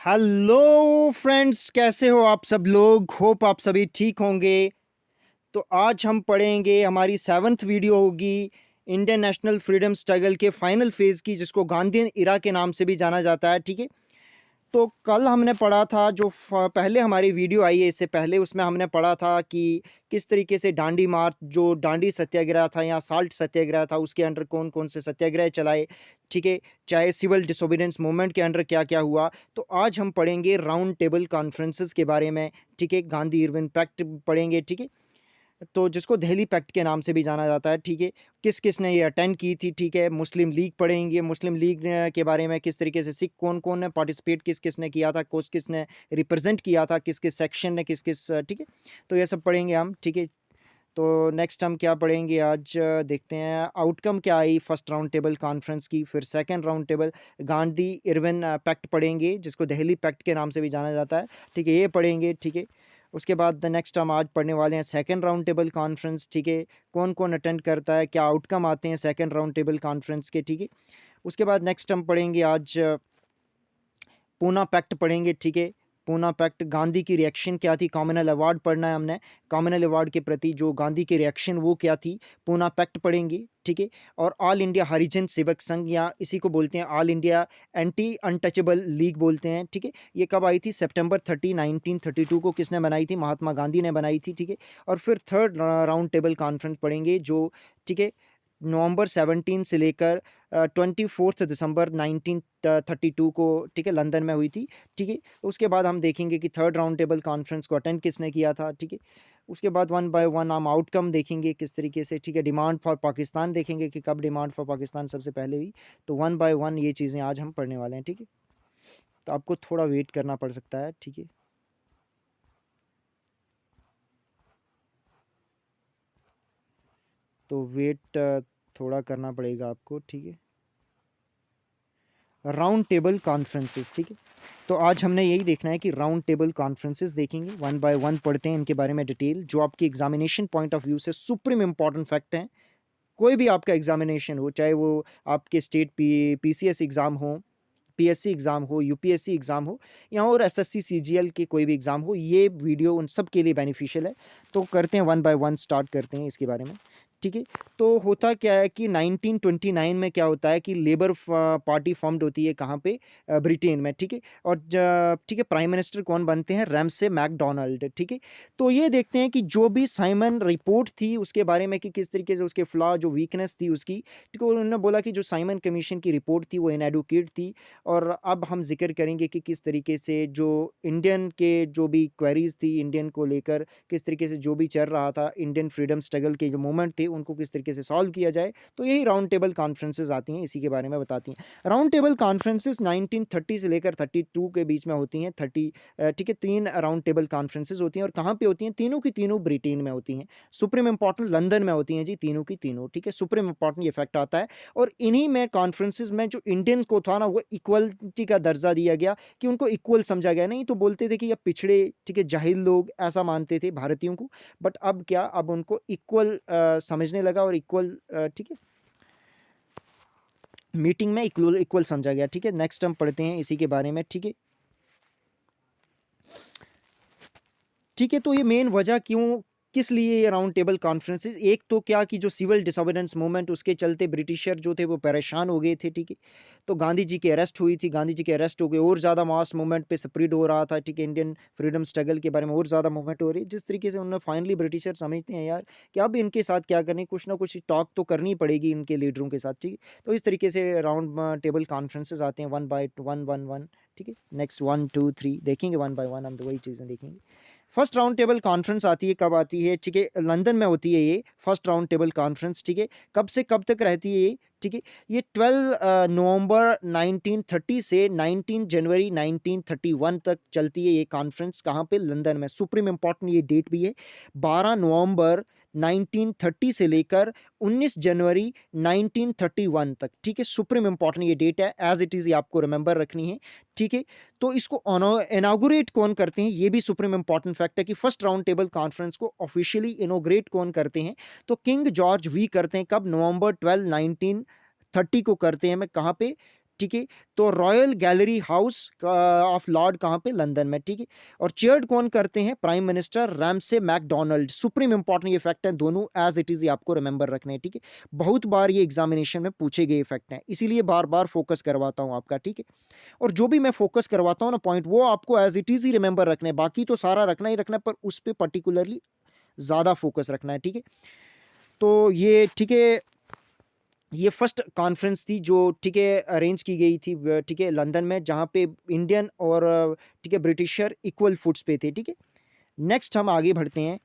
Hello friends, कैसे हो आप सब लोग। होप आप सभी ठीक होंगे। तो आज हम पढ़ेंगे, हमारी 7th वीडियो होगी इंडियन नेशनल फ्रीडम स्ट्रगल के फाइनल फेज़ की, जिसको गांधीयन इरा के नाम से भी जाना जाता है। ठीक है, तो कल हमने पढ़ा था, जो पहले हमारी वीडियो आई है इससे पहले, उसमें हमने पढ़ा था कि किस तरीके से डांडी मार्च, जो डांडी सत्याग्रह था या साल्ट सत्याग्रह था, उसके अंडर कौन कौन से सत्याग्रह चलाए। ठीक है, चाहे सिविल डिसोबीडियंस मूवमेंट के अंडर क्या क्या हुआ। तो आज हम पढ़ेंगे राउंड टेबल कॉन्फ्रेंसेस के बारे में। ठीक है, गांधी इरविन पैक्ट पढ़ेंगे। ठीक है, तो जिसको दिल्ली पैक्ट के नाम से भी जाना जाता है। ठीक है, किस किस ने ये अटेंड की थी। ठीक है, मुस्लिम लीग पढ़ेंगे, मुस्लिम लीग के बारे में, किस तरीके से सिख कौन कौन ने पार्टिसिपेट, किस किस ने किया था, किस किस ने रिप्रेजेंट किया था, किस किस सेक्शन ने, किस किस। ठीक है, तो ये सब पढ़ेंगे हम। ठीक है, तो नेक्स्ट हम क्या पढ़ेंगे आज, देखते हैं आउटकम क्या आई फर्स्ट राउंड टेबल कॉन्फ्रेंस की। फिर second round table Gandhi Irwin pact पढ़ेंगे, जिसको दिल्ली पैक्ट के नाम से भी जाना जाता है। ठीक है, ये पढ़ेंगे। ठीक है, उसके बाद द नेक्स्ट हम आज पढ़ने वाले हैं सेकंड राउंड टेबल कॉन्फ्रेंस। ठीक है, कौन कौन अटेंड करता है, क्या आउटकम आते हैं सेकंड राउंड टेबल कॉन्फ्रेंस के। ठीक है, उसके बाद नेक्स्ट हम पढ़ेंगे आज पूना पैक्ट पढ़ेंगे। ठीक है, पूना पैक्ट, गांधी की रिएक्शन क्या थी। कॉमनवेल्थ अवार्ड पढ़ना है हमने, कॉमनवेल्थ अवार्ड के प्रति जो गांधी की रिएक्शन वो क्या थी, पूना पैक्ट पढ़ेंगे। ठीक है, और ऑल इंडिया हरिजन सेवक संघ, या इसी को बोलते हैं all India anti untouchable league बोलते हैं। ठीक है, ये कब आई थी, सितंबर 30 1932 को किसने बनाई थी, महात्मा गांधी ने बनाई थी। ठीक है, और फिर थर्ड राउंड टेबल कॉन्फ्रेंस पढ़ेंगे जो, ठीक है, नवंबर 17 से लेकर 24 दिसंबर 1932 को, ठीक है, लंदन में हुई थी। ठीक है, तो उसके बाद हम देखेंगे कि थर्ड राउंड टेबल कॉन्फ्रेंस को अटेंड किसने किया था। ठीक है, उसके बाद वन बाय वन हम आउटकम देखेंगे किस तरीके से। ठीक है, डिमांड फॉर पाकिस्तान देखेंगे कि कब डिमांड फॉर पाकिस्तान सबसे पहले हुई। तो वन बाय वन ये चीज़ें आज हम पढ़ने वाले हैं। ठीक है, तो आपको थोड़ा वेट करना पड़ सकता है। ठीक है, तो वेट थोड़ा करना पड़ेगा आपको। ठीक है, राउंड टेबल कॉन्फ्रेंसेस। ठीक है, तो आज हमने यही देखना है कि राउंड टेबल कॉन्फ्रेंसेस देखेंगे, वन बाय वन पढ़ते हैं इनके बारे में डिटेल, जो आपकी एग्जामिनेशन पॉइंट ऑफ व्यू से सुप्रीम इंपॉर्टेंट फैक्ट हैं। कोई भी आपका एग्जामिनेशन हो, चाहे वो आपके स्टेट पीसीएस एग्ज़ाम हो, पीएससी एग्ज़ाम हो, यूपीएससी एग्ज़ाम हो, या और एसएससी सीजीएल के कोई भी एग्ज़ाम हो, ये वीडियो उन सब के लिए बेनिफिशियल है। तो करते हैं वन बाय वन, स्टार्ट करते हैं इसके बारे में। ठीक है, तो होता क्या है कि 1929 में क्या होता है कि लेबर पार्टी फॉर्म्ड होती है, कहाँ पे, ब्रिटेन में। ठीक है, और ठीक है, प्राइम मिनिस्टर कौन बनते हैं, रैमसे मैकडोनाल्ड। ठीक है, तो ये देखते हैं कि जो भी साइमन रिपोर्ट थी उसके बारे में, कि किस तरीके से उसके फ्लॉ, जो वीकनेस थी उसकी। ठीक है, उन्होंने बोला कि जो साइमन कमीशन की रिपोर्ट थी वो इनएडुकेट थी। और अब हम जिक्र करेंगे कि किस तरीके से जो इंडियन के जो भी क्वेरीज थी इंडियन को लेकर, किस तरीके से जो भी चल रहा था, इंडियन फ्रीडम स्ट्रगल के जो मूवमेंट थे उनको किस तरीके से सॉल्व किया जाए। तो यही राउंड टेबल कॉन्फ्रेंसेज आती हैं, इसी के बारे में बताती हैं। राउंड टेबल कॉन्फ्रेंसेज 1930 से लेकर 32 के बीच में होती हैं। ठीक है, 3 राउंड टेबल कॉन्फ्रेंसेज होती हैं, और कहाँ पे होती हैं, तीनों की तीनों ब्रिटेन में होती हैं। सुप्रीम इंपॉर्टेंट लंदन में होती हैं जी, तीनों की तीनों। ठीक है, सुप्रीम इंपॉर्टेंट ये फैक्ट आता है। और इन्हीं में कॉन्फ्रेंसेस में जो इंडियन को था ना, वो इक्वलिटी का दर्जा दिया गया, कि उनको इक्वल समझा गया। नहीं तो बोलते थे कि ये पिछड़े, ठीक है, जाहिल लोग, ऐसा मानते थे भारतीयों को। बट अब क्या, अब उनको इक्वल समझने लगा, और इक्वल, ठीक है, मीटिंग में इक्वल इक्वल समझा गया। ठीक है, नेक्स्ट हम पढ़ते हैं इसी के बारे में। ठीक है, ठीक है, तो ये मेन वजह क्यों, किस लिए ये राउंड टेबल कॉन्फ्रेंसेस, एक तो क्या कि जो सिविल डिसोबीडियंस मूवमेंट, उसके चलते ब्रिटिशर जो थे वो परेशान हो गए थे। ठीक है, तो गांधी जी की अरेस्ट हुई थी, गांधी जी के अरेस्ट हो गए, और ज़्यादा मास मूवमेंट पे स्प्रेड हो रहा था। ठीक है, इंडियन फ्रीडम स्ट्रगल के बारे में और ज़्यादा मूवमेंट हो रही है, जिस तरीके से उन्होंने फाइनली ब्रिटिशर समझते हैं यार कि अब इनके साथ क्या करनी, कुछ ना कुछ टॉक तो करनी पड़ेगी इनके लीडरों के साथ। ठीक है, तो इस तरीके से राउंड टेबल कॉन्फ्रेंसेस आते हैं, one by one one one. ठीक है, नेक्स्ट 1 2 3 देखेंगे वन बाय वन, हम तो वही चीज़ें देखेंगे। फर्स्ट राउंड टेबल कॉन्फ्रेंस आती है, कब आती है, ठीक है, लंदन में होती है ये फर्स्ट राउंड टेबल कॉन्फ्रेंस। ठीक है, कब से कब तक रहती है ये, ठीक है, ये 12 नवंबर 1930 से 19 जनवरी 1931 तक चलती है ये कॉन्फ्रेंस। कहाँ पे, लंदन में। सुप्रीम इंपॉर्टेंट ये डेट भी है, 12 नवंबर 1930 से लेकर 19 जनवरी 1931 तक। ठीक है, सुप्रीम इंपॉर्टेंट ये डेट है, एज इट इज़, ये आपको रिमेंबर रखनी है। ठीक है, तो इसको इनागुरेट कौन करते हैं, ये भी सुप्रीम इंपॉर्टेंट फैक्ट है, कि फर्स्ट राउंड टेबल कॉन्फ्रेंस को ऑफिशियली इनोग्रेट कौन करते हैं, तो किंग जॉर्ज वी करते हैं। कब, नवंबर 12 1930 को करते हैं। मैं कहाँ पे, ठीक है। तो royal gallery house of Lord कहाँ पे, लंदन में, ठीक है। और चेयर्ड कौन करते हैं, prime minister Ramsay McDonald. Supreme important ये फैक्ट है, दोनों एज इट इज आपको रिमेंबर रखने हैं, ठीक है। बहुत बार ये एग्जामिनेशन में पूछे गए फैक्ट हैं, इसीलिए बार बार फोकस करवाता हूं आपका, ठीक है। और जो भी मैं फोकस करवाता हूं ना पॉइंट, वो आपको एज इट इज ही रिमेंबर रखने हैं, बाकी तो सारा रखना ही रखना है, पर उस पर पर्टिकुलरली ज्यादा फोकस रखना है, ठीक है। तो ये ठीक है, ये फर्स्ट कॉन्फ्रेंस थी जो ठीक है अरेंज की गई थी, ठीक है, लंदन में, जहाँ पे इंडियन और ठीक है ब्रिटिशर इक्वल फुट्स पे थे, ठीक है। नेक्स्ट हम आगे बढ़ते हैं,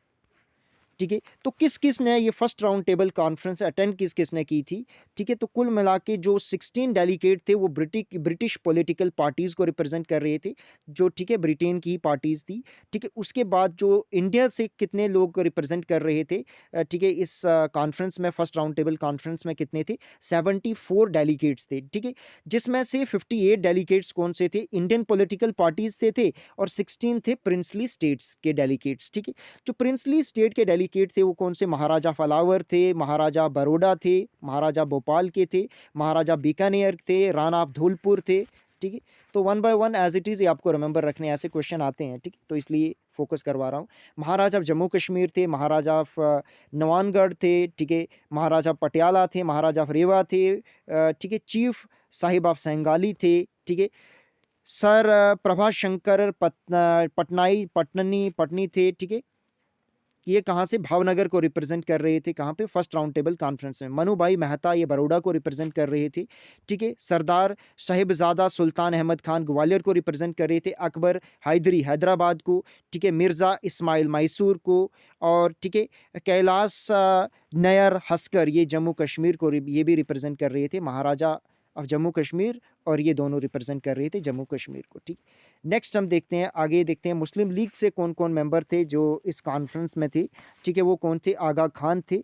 ठीक है। तो किस किस ने ये first round table conference attend किस किस ने की थी, ठीक है। तो कुल मिला के जो 16 डेलीगेट थे वो ब्रिटिश पॉलिटिकल पार्टीज को रिप्रेजेंट कर रहे थे, जो ठीक है ब्रिटेन की ही पार्टीज थी, ठीक है। उसके बाद जो इंडिया से कितने लोग रिप्रेजेंट कर रहे थे, ठीक है, इस कॉन्फ्रेंस में, फर्स्ट राउंड टेबल कॉन्फ्रेंस में कितने थे, 74 डेलीगेट्स थे, ठीक है। जिसमें से 58 डेलीगेट्स कौन से थे, इंडियन पॉलिटिकल पार्टीज से थे, और 16 थे प्रिंसली स्टेट्स के डेलीगेट्स, ठीक है। जो प्रिंसली स्टेट के डेलीगेट थे वो कौन से, महाराजा फलावर थे, महाराजा बरोडा थे, महाराजा भोपाल के थे, महाराजा बीकानेर थे, राणा ऑफ धौलपुर थे, ठीक है। तो one by one as it is आपको रिमेंबर रखने, ऐसे क्वेश्चन आते हैं, ठीक है, तो इसलिए फोकस करवा रहा हूँ। महाराजा ऑफ जम्मू कश्मीर थे, महाराजा ऑफ नवानगढ़ थे, ठीक है, महाराजा पटियाला थे, महाराजा ऑफ रेवा थे, ठीक है, चीफ साहिब ऑफ संगाली थे, ठीक है। सर प्रभाशंकर पटनी थे, ठीक है। ये कहाँ से, भावनगर को रिप्रेजेंट कर रहे थे, कहाँ पे, फर्स्ट राउंड टेबल कॉन्फ्रेंस में। मनुभाई मेहता ये बड़ौदा को रिप्रेजेंट कर रहे थे, ठीक है। सरदार साहिबजादा सुल्तान अहमद खान ग्वालियर को रिप्रेजेंट कर रहे थे, अकबर हैदरी हैदराबाद को, ठीक है, मिर्ज़ा इस्माइल मैसूर को, और ठीक है कैलाश नयर हस्कर ये जम्मू कश्मीर को ये भी रिप्रेजेंट कर रहे थे, महाराजा ऑफ जम्मू कश्मीर, और ये दोनों रिप्रेजेंट कर रहे थे जम्मू कश्मीर को, ठीक। नेक्स्ट हम देखते हैं, आगे देखते हैं मुस्लिम लीग से कौन कौन मेंबर थे जो इस कॉन्फ्रेंस में थे, ठीक है। वो कौन थे, आगा खान थे,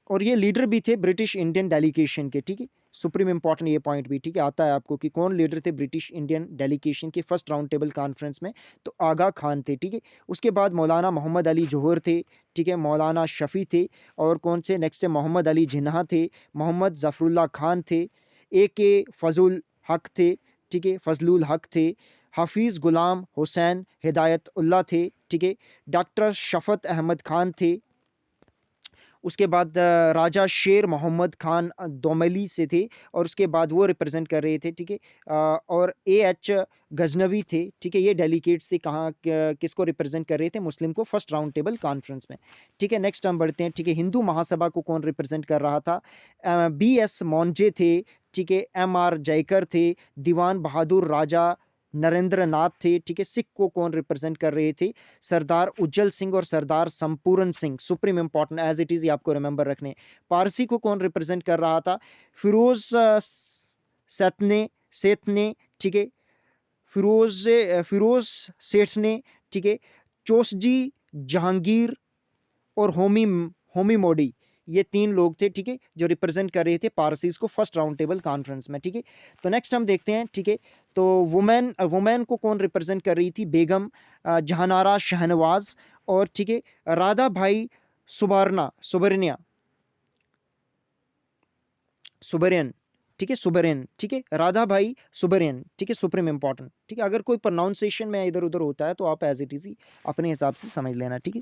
और ये लीडर भी थे ब्रिटिश इंडियन डेलीगेशन के, ठीक है। सुप्रीम इंपॉर्टेंट ये पॉइंट भी, ठीक है, आता है आपको कि कौन लीडर थे ब्रिटिश इंडियन डेलीगेशन के फर्स्ट राउंड टेबल कॉन्फ्रेंस में, तो आगा खान थे, ठीक है। उसके बाद मौलाना मोहम्मद अली जौहर थे, ठीक है, मौलाना शफ़ी थे, और कौन से नेक्स्ट से मोहम्मद अली जिन्ना थे, मोहम्मद जफरुल्ला खान थे, ए के फजल हक थे, ठीक है, फजलुल हक थे, हाफिज़ गुलाम हुसैन हिदायतुल्लाह थे, ठीक है, डॉक्टर शफत अहमद खान थे। उसके बाद राजा शेर मोहम्मद खान दोमली से थे, और उसके बाद वो रिप्रेजेंट कर रहे थे, ठीक है। और ए एच गजनवी थे, ठीक है, ये डेलीगेट्स थे, कहाँ किसको रिप्रेजेंट कर रहे थे, मुस्लिम को, फर्स्ट राउंड टेबल कॉन्फ्रेंस में, ठीक है। नेक्स्ट हम बढ़ते हैं, ठीक है, हिंदू महासभा को कौन रिप्रेजेंट कर रहा था, बी एस मौंजे थे, ठीक है, एम आर जयकर थे, दीवान बहादुर राजा नरेंद्र नाथ थे, ठीक है। सिख को कौन रिप्रेजेंट कर रहे थे, सरदार उज्जवल सिंह और Sardar Sampuran Singh, supreme important as it is आपको रिमेंबर रखने। पारसी को कौन रिप्रेजेंट कर रहा था, फिरोज सेठ ने, ठीक है, फिरोज सेठ ने, ठीक है, चोसजी जहांगीर और होमी मोडी, ये 3 लोग थे, ठीक है, जो रिप्रेजेंट कर रहे थे पारसीज को फर्स्ट राउंड टेबल कॉन्फ्रेंस में, ठीक है। तो नेक्स्ट हम देखते हैं, ठीक है, तो वुमेन को कौन रिप्रेजेंट कर रही थी, बेगम जहानारा शहनवाज, और ठीक है राधा भाई सुबर्निया सुबेरियन, ठीक है, सुबेरियन, ठीक है, राधा भाई सुबेरियन, ठीक है, सुप्रीम इंपॉर्टेंट, ठीक है। अगर कोई प्रोनाउंसिएशन में इधर उधर होता है तो आप एज इट इज ही अपने हिसाब से समझ लेना, ठीक है।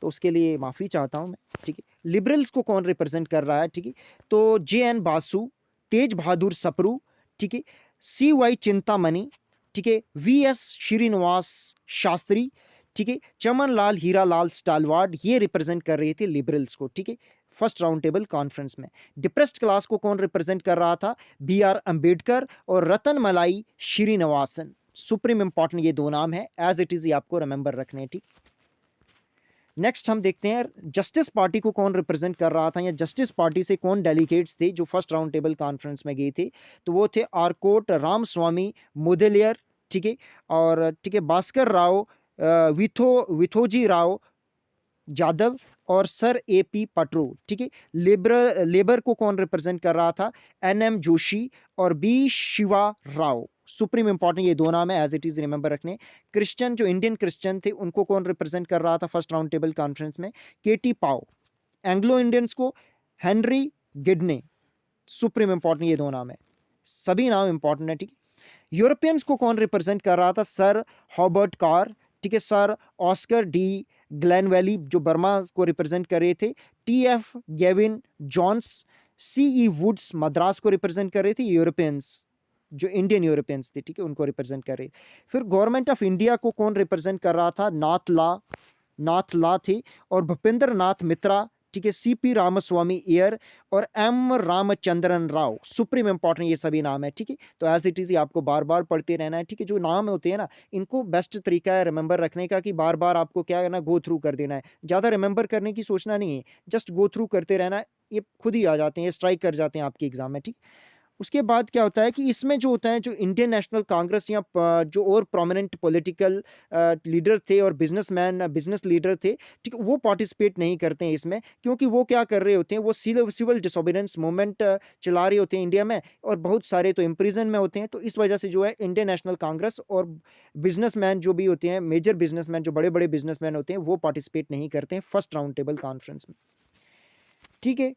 तो उसके लिए माफ़ी चाहता हूँ मैं, ठीक है। लिबरल्स को कौन रिप्रेजेंट कर रहा है, ठीक है, तो जे एन बासु, तेज बहादुर सप्रू, ठीक है, सी वाई चिंतामणि, ठीक है, वी एस श्रीनिवास शास्त्री, ठीक है, चमन लाल हीरा लाल स्टालवाड, ये रिप्रेजेंट कर रहे थे लिबरल्स को, ठीक है, फर्स्ट राउंड टेबल कॉन्फ्रेंस में। डिप्रेस्ड क्लास को कौन रिप्रेजेंट कर रहा था, बी आर अम्बेडकर और रतन मलाई श्रीनिवासन, सुप्रीम इंपॉर्टेंट ये 2 नाम है, एज इट इज आपको रिमेंबर रखने, ठीक। नेक्स्ट हम देखते हैं जस्टिस पार्टी को कौन रिप्रेजेंट कर रहा था, या जस्टिस पार्टी से कौन डेलीगेट्स थे जो फर्स्ट राउंड टेबल कॉन्फ्रेंस में गए थे, तो वो थे आरकोट रामस्वामी मुदलियर, ठीक है, और ठीक है भास्कर राव विथोजी राव जादव, और सर ए पी पटरू, ठीक है। लेबर को कौन रिप्रेजेंट कर रहा था, एन एम जोशी और B Shiva Rao, supreme important ये 2 नाम है, एज इट इज रिमेंबर रखने। क्रिश्चियन जो इंडियन क्रिश्चियन थे उनको कौन रिप्रेजेंट कर रहा था फर्स्ट राउंड टेबल कॉन्फ्रेंस में, के टी पाओ। एंग्लो इंडियंस को हेनरी गिडने, सुप्रीम इंपॉर्टेंट ये 2 नाम है। सभी नाम इंपॉर्टेंट है, ठीक है। यूरोपियंस को कौन रिप्रेजेंट कर रहा था? सर हॉबर्ट कार, ठीक है, सर ऑस्कर डी ग्लेनवैली जो बर्मा को रिप्रेजेंट कर रहे थे, T F Gavin Jones, C E Woods Madras को रिप्रेजेंट कर रहे थे, यूरोपियंस जो इंडियन यूरोपियंस थे, ठीक है, उनको रिप्रेजेंट कर रहे। फिर गवर्नमेंट ऑफ इंडिया को कौन रिप्रेजेंट कर रहा था? नाथ ला थे, और भूपेंद्र नाथ मित्रा, ठीक है, सीपी रामास्वामी अय्यर और M Ramachandran Rao. Supreme important ये सभी नाम है, ठीक है। तो एज इट इज आपको बार बार पढ़ते रहना है, ठीक है। जो नाम होते हैं ना, इनको बेस्ट तरीका है रिमेंबर रखने का कि बार बार आपको क्या है ना, गो थ्रू कर देना है। ज़्यादा रिमेंबर करने की सोचना नहीं है, जस्ट गो थ्रू करते रहना है, ये खुद ही आ जाते हैं, स्ट्राइक कर जाते हैं आपके एग्जाम में, ठीक। उसके बाद क्या होता है कि इसमें जो होता है, जो इंडियन नेशनल कांग्रेस या जो और प्रोमिनेंट पॉलिटिकल लीडर थे और बिजनेसमैन बिजनेस लीडर थे, ठीक है, वो पार्टिसिपेट नहीं करते हैं इसमें, क्योंकि वो क्या कर रहे होते हैं, वो सिविल डिसोबीडियंस मूवमेंट चला रहे होते हैं इंडिया में, और बहुत सारे तो इम्प्रिजन में होते हैं। तो इस वजह से जो है इंडियन नेशनल कांग्रेस और बिजनेसमैन जो भी होते हैं, मेजर बिजनेसमैन जो बड़े बड़े बिजनेसमैन होते हैं, वो पार्टिसिपेट नहीं करते हैं फर्स्ट राउंड टेबल कॉन्फ्रेंस में, ठीक है।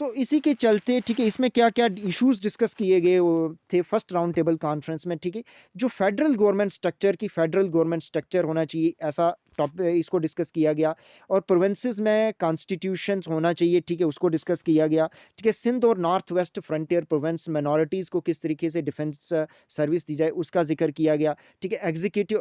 तो इसी के चलते, ठीक है, इसमें क्या क्या इश्यूज डिस्कस किए गए थे फर्स्ट राउंड टेबल कॉन्फ्रेंस में, ठीक है। जो फेडरल गवर्नमेंट स्ट्रक्चर होना चाहिए, ऐसा टॉपिक इसको डिस्कस किया गया। और प्रोविंसेस में कॉन्स्टिट्यूशंस होना चाहिए, ठीक है, उसको डिस्कस किया गया, ठीक है। सिंध और north west frontier province minorities को किस तरीके से डिफेंस सर्विस दी जाए, उसका जिक्र किया गया, ठीक है। एग्जीक्यूटिव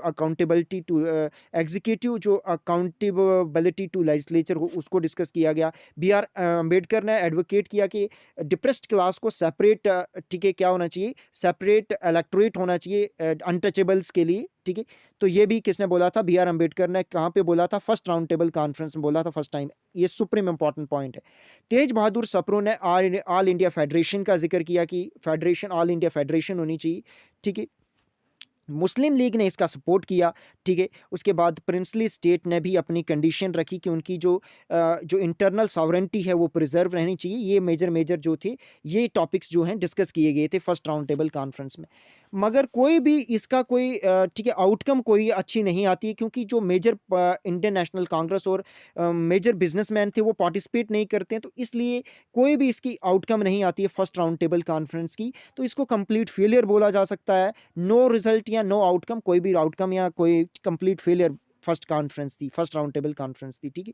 जो अकाउंटेबिलिटी टू लेजिस्लेचर हो, उसको डिस्कस किया गया। बी आर अम्बेडकर ने एडवोकेट किया कि डिप्रेस्ड क्लास को सेपरेट, ठीक है, क्या होना चाहिए, सेपरेट इलेक्टोरेट होना चाहिए अनटचेबल्स के लिए, ठीक है। तो ये भी किसने बोला था? बी आर अम्बेडकर ने। कहाँ पे बोला था? फर्स्ट राउंड टेबल कॉन्फ्रेंस में बोला था फर्स्ट टाइम। ये सुप्रीम इंपॉर्टेंट पॉइंट है। तेज बहादुर सप्रू ने ऑल इंडिया फेडरेशन का जिक्र किया कि फेडरेशन, ऑल इंडिया फेडरेशन होनी चाहिए, ठीक है। मुस्लिम लीग ने इसका सपोर्ट किया, ठीक है। उसके बाद प्रिंसली स्टेट ने भी अपनी कंडीशन रखी कि उनकी जो इंटरनल सॉवरेंटी है वो प्रिजर्व रहनी चाहिए। ये मेजर जो थे, ये टॉपिक्स जो हैं डिस्कस किए गए थे फर्स्ट राउंड टेबल कॉन्फ्रेंस में। मगर कोई भी इसका कोई ठीक है, आउटकम कोई अच्छी नहीं आती है, क्योंकि जो मेजर इंडियन नेशनल कांग्रेस और मेजर बिजनेसमैन थे वो पार्टिसिपेट नहीं करते हैं। तो इसलिए कोई भी इसकी आउटकम नहीं आती है फर्स्ट राउंड टेबल कॉन्फ्रेंस की। तो इसको कंप्लीट फेलियर बोला जा सकता है। नो रिजल्ट या नो आउटकम, कोई भी आउटकम या कोई कंप्लीट फेलियर फर्स्ट कॉन्फ्रेंस थी, फर्स्ट राउंड टेबल कॉन्फ्रेंस थी, ठीक है।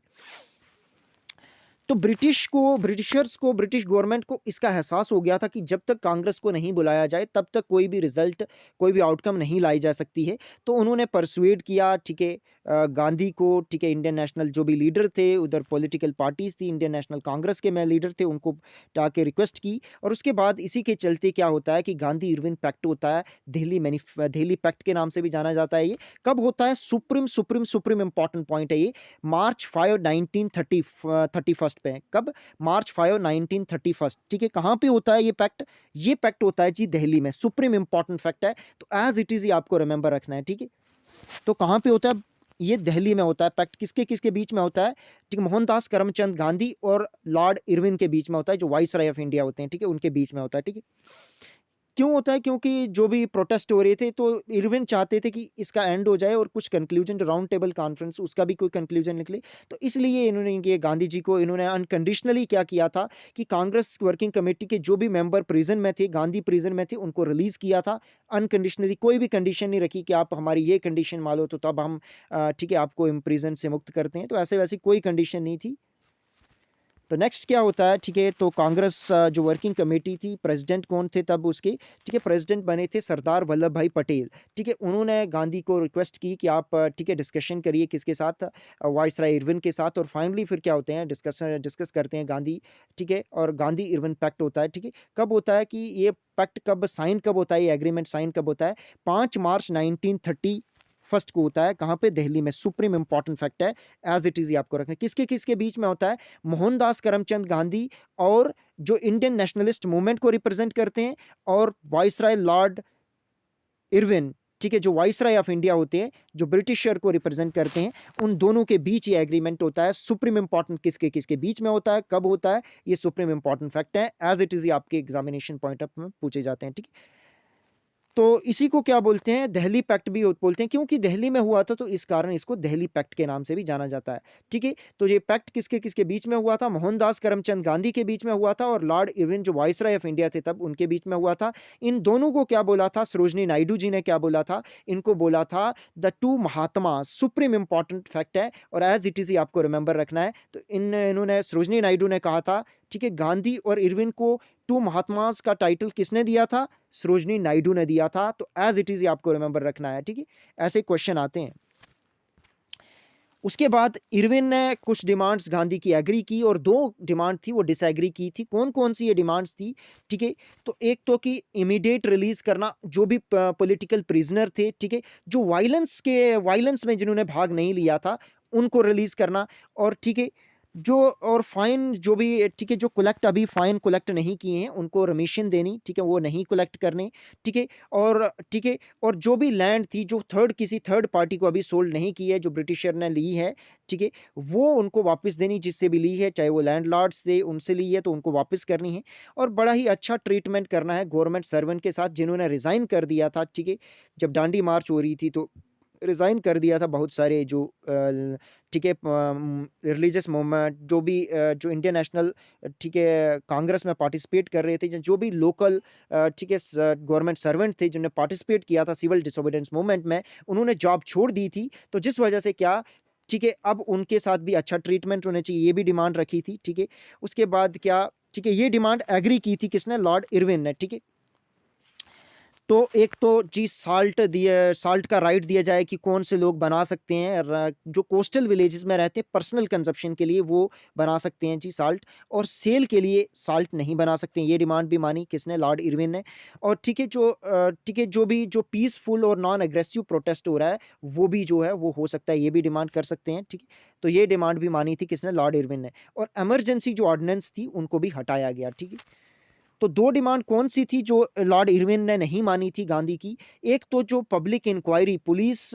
तो ब्रिटिश गवर्नमेंट को इसका एहसास हो गया था कि जब तक कांग्रेस को नहीं बुलाया जाए तब तक कोई भी रिजल्ट, कोई भी आउटकम नहीं लाई जा सकती है। तो उन्होंने परसुएड किया, ठीक है, गांधी को, ठीक है, इंडियन नेशनल जो भी लीडर थे, उधर पॉलिटिकल पार्टीज थी, इंडियन नेशनल कांग्रेस के में लीडर थे, उनको जाके रिक्वेस्ट की। और उसके बाद इसी के चलते क्या होता है कि गांधी इरविन पैक्ट होता है। दिल्ली पैक्ट के नाम से भी जाना जाता है। ये कब होता है? सुप्रीम इंपॉर्टेंट पॉइंट है ये। मार्च 5 1931 पे है। कब? मार्च 5 1931, ठीक है। कहाँ पे होता है ये पैक्ट? ये पैक्ट होता है जी दिल्ली में। सुप्रीम इंपॉर्टेंट फैक्ट है, तो एज इट इज ही आपको रिमेंबर रखना है, ठीक है। तो कहाँ पे होता है? ये दिल्ली में होता है। पैक्ट किसके किसके बीच में होता है? ठीक है, मोहनदास करमचंद गांधी और लॉर्ड इरविन के बीच में होता है, जो वाइसराय ऑफ इंडिया होते हैं, ठीक है, उनके बीच में होता है, ठीक है। क्यों होता है? क्योंकि जो भी प्रोटेस्ट हो रहे थे, तो इरविन चाहते थे कि इसका एंड हो जाए और कुछ कंक्लूजन, राउंड टेबल कॉन्फ्रेंस, उसका भी कोई कंक्लूजन निकले। तो इसलिए इन्होंने ये गांधी जी को इन्होंने अनकंडीशनली क्या किया था कि कांग्रेस वर्किंग कमेटी के जो भी मेंबर प्रिजन में थे, गांधी प्रिजन में थे, उनको रिलीज किया था अनकंडीशनली। कोई भी कंडीशन नहीं रखी कि आप हमारी ये कंडीशन मान लो तो तब हम ठीक है, आपको इम्प्रिजन से मुक्त करते हैं। तो ऐसे वैसी कोई कंडीशन नहीं थी। तो नेक्स्ट क्या होता है? ठीक है, तो कांग्रेस जो वर्किंग कमेटी थी, प्रेसिडेंट कौन थे तब उसके? ठीक है, प्रेसिडेंट बने थे सरदार वल्लभ भाई पटेल, ठीक है। उन्होंने गांधी को रिक्वेस्ट की कि आप ठीक है, डिस्कशन करिए किसके साथ? वाइसराय इरविन के साथ। और फाइनली फिर क्या होते हैं, डिस्कस करते हैं गांधी, ठीक है। और गांधी इरविन पैक्ट होता है, ठीक है। कब होता है कि ये पैक्ट कब साइन कब होता है, ये एग्रीमेंट साइन कब होता है? 5 मार्च 1930 फर्स्ट को होता है। कहाँ पे? दिल्ली में। सुप्रीम इंपॉर्टेंट फैक्ट है, एज इट इज आपको रखना। किसके किसके बीच में होता है? मोहनदास करमचंद गांधी और जो इंडियन नेशनलिस्ट मूवमेंट को रिप्रेजेंट करते हैं, और वाइसराय लॉर्ड इरविन, ठीक है, जो वाइसराय ऑफ इंडिया होते हैं, जो ब्रिटिशर को रिप्रेजेंट करते हैं, उन दोनों के बीच ये एग्रीमेंट होता है। सुप्रीम इंपॉर्टेंट किसके किसके बीच में होता है, कब होता है, ये सुप्रीम इंपॉर्टेंट फैक्ट है, एज इट इज आपके एग्जामिनेशन पॉइंट ऑफ में पूछे जाते हैं, ठीक है। तो इसी को क्या बोलते हैं, दिल्ली पैक्ट भी बोलते हैं, क्योंकि दिल्ली में हुआ था तो इस कारण इसको दिल्ली पैक्ट के नाम से भी जाना जाता है। ठीक है, तो ये पैक्ट किसके किसके बीच में हुआ था, मोहनदास करमचंद गांधी के बीच में हुआ था और लॉर्ड इरविन जो वाइसराय ऑफ इंडिया थे तब, उनके बीच में हुआ था। इन दोनों को क्या बोला था, सरोजनी नायडू जी ने क्या बोला था, इनको बोला था the two Mahatma. Supreme important fact है और एज इट इज ही आपको रिमेंबर रखना है। तो इन्होंने, सरोजनी नायडू ने कहा था, ठीक है, गांधी और इरविन को टू महात्मास का टाइटल किसने दिया था, सरोजनी नायडू ने दिया था। तो एज इट इज आपको रिमेंबर रखना है। ठीक है, ऐसे क्वेश्चन आते हैं। उसके बाद इरविन ने कुछ डिमांड्स गांधी की एग्री की और दो डिमांड थी वो डिसएग्री की थी। कौन कौन सी ये डिमांड्स थी, ठीक है, तो एक तो कि इमीडिएट रिलीज करना जो भी पॉलिटिकल प्रिजनर थे, ठीक है, जो वायलेंस में जिन्होंने भाग नहीं लिया था उनको रिलीज करना। और ठीक है, जो और फाइन जो भी, ठीक है, जो कलेक्ट अभी फाइन कलेक्ट नहीं किए हैं उनको रमिशन देनी, ठीक है, वो नहीं कलेक्ट करने। ठीक है, और ठीक है, और जो भी लैंड थी जो किसी थर्ड पार्टी को अभी सोल्ड नहीं की है, जो ब्रिटिशर ने ली है, ठीक है, वो उनको वापस देनी, जिससे भी ली है, चाहे वो लैंडलॉर्ड्स थे उनसे ली है तो उनको वापस करनी है। और बड़ा ही अच्छा ट्रीटमेंट करना है गवर्नमेंट सर्वेंट के साथ जिन्होंने रिजाइन कर दिया था। ठीक है, जब डांडी मार्च हो रही थी तो रिजाइन कर दिया था बहुत सारे जो ठीक है रिलीजियस मूवमेंट, जो भी जो इंडियन नेशनल, ठीक है, कांग्रेस में पार्टिसिपेट कर रहे थे, जो भी लोकल, ठीक है, गवर्नमेंट सर्वेंट थे जिन्होंने पार्टिसिपेट किया था सिविल डिसोबीडियंस मूवमेंट में, उन्होंने जॉब छोड़ दी थी। तो जिस वजह से क्या, ठीक है, अब उनके साथ भी अच्छा ट्रीटमेंट होना चाहिए, ये भी डिमांड रखी थी। ठीक है, उसके बाद क्या, ठीक है, ये डिमांड एग्री की थी किसने, लॉर्ड इरविन ने। ठीक है, तो एक तो जी साल्ट का राइट दिया जाए कि कौन से लोग बना सकते हैं, जो कोस्टल विलेजेस में रहते हैं पर्सनल कंजप्शन के लिए वो बना सकते हैं जी साल्ट, और सेल के लिए साल्ट नहीं बना सकते हैं। ये डिमांड भी मानी किसने, लॉर्ड इरविन ने। और ठीक है, ठीक है, जो पीसफुल और नॉन एग्रेसिव प्रोटेस्ट हो रहा है वो भी जो है वो हो सकता है, ये भी डिमांड कर सकते हैं। ठीक है, तो ये डिमांड भी मानी थी किसने, लॉर्ड इरविन ने। और एमरजेंसी जो ऑर्डिनेंस थी उनको भी हटाया गया। ठीक है, तो दो डिमांड कौन सी थी जो लॉर्ड इरविन ने नहीं मानी थी गांधी की, एक तो जो पब्लिक इंक्वायरी, पुलिस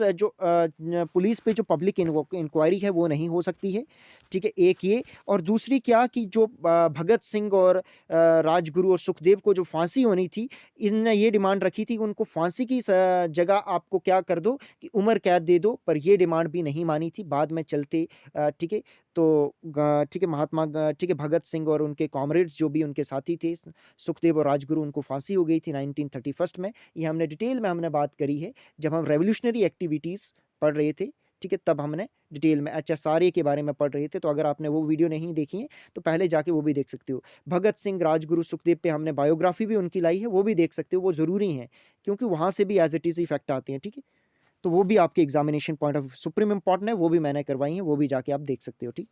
पे जो पब्लिक इंक्वायरी है वो नहीं हो सकती है। ठीक है, एक ये, और दूसरी क्या कि जो भगत सिंह और राजगुरु और सुखदेव को जो फांसी होनी थी, इनने ये डिमांड रखी थी कि उनको फांसी की जगह आपको क्या कर दो कि उम्र कैद दे दो, पर ये डिमांड भी नहीं मानी थी बाद में चलते। ठीक है, तो ठीक है, ठीक है, भगत सिंह और उनके कॉमरेड्स जो भी उनके साथी थे, सुखदेव और राजगुरु, उनको फांसी हो गई थी 1931 में। ये हमने डिटेल में हमने बात करी है जब हम रेवोल्यूशनरी एक्टिविटीज़ पढ़ रहे थे। ठीक है, तब हमने डिटेल में HSRA के बारे में पढ़ रहे थे। तो अगर आपने वो वीडियो नहीं देखी है तो पहले जाके वो भी देख सकते हो। भगत सिंह, राजगुरु, सुखदेव पे हमने बायोग्राफी भी उनकी लाई है, वो भी देख सकते हो, वो ज़रूरी है क्योंकि वहाँ से भी एज इट इज़ इफेक्ट आते हैं। ठीक है, तो वो भी आपके examination point of supreme important है, वो भी मैंने करवाई है, वो भी जाके आप देख सकते हो। ठीक,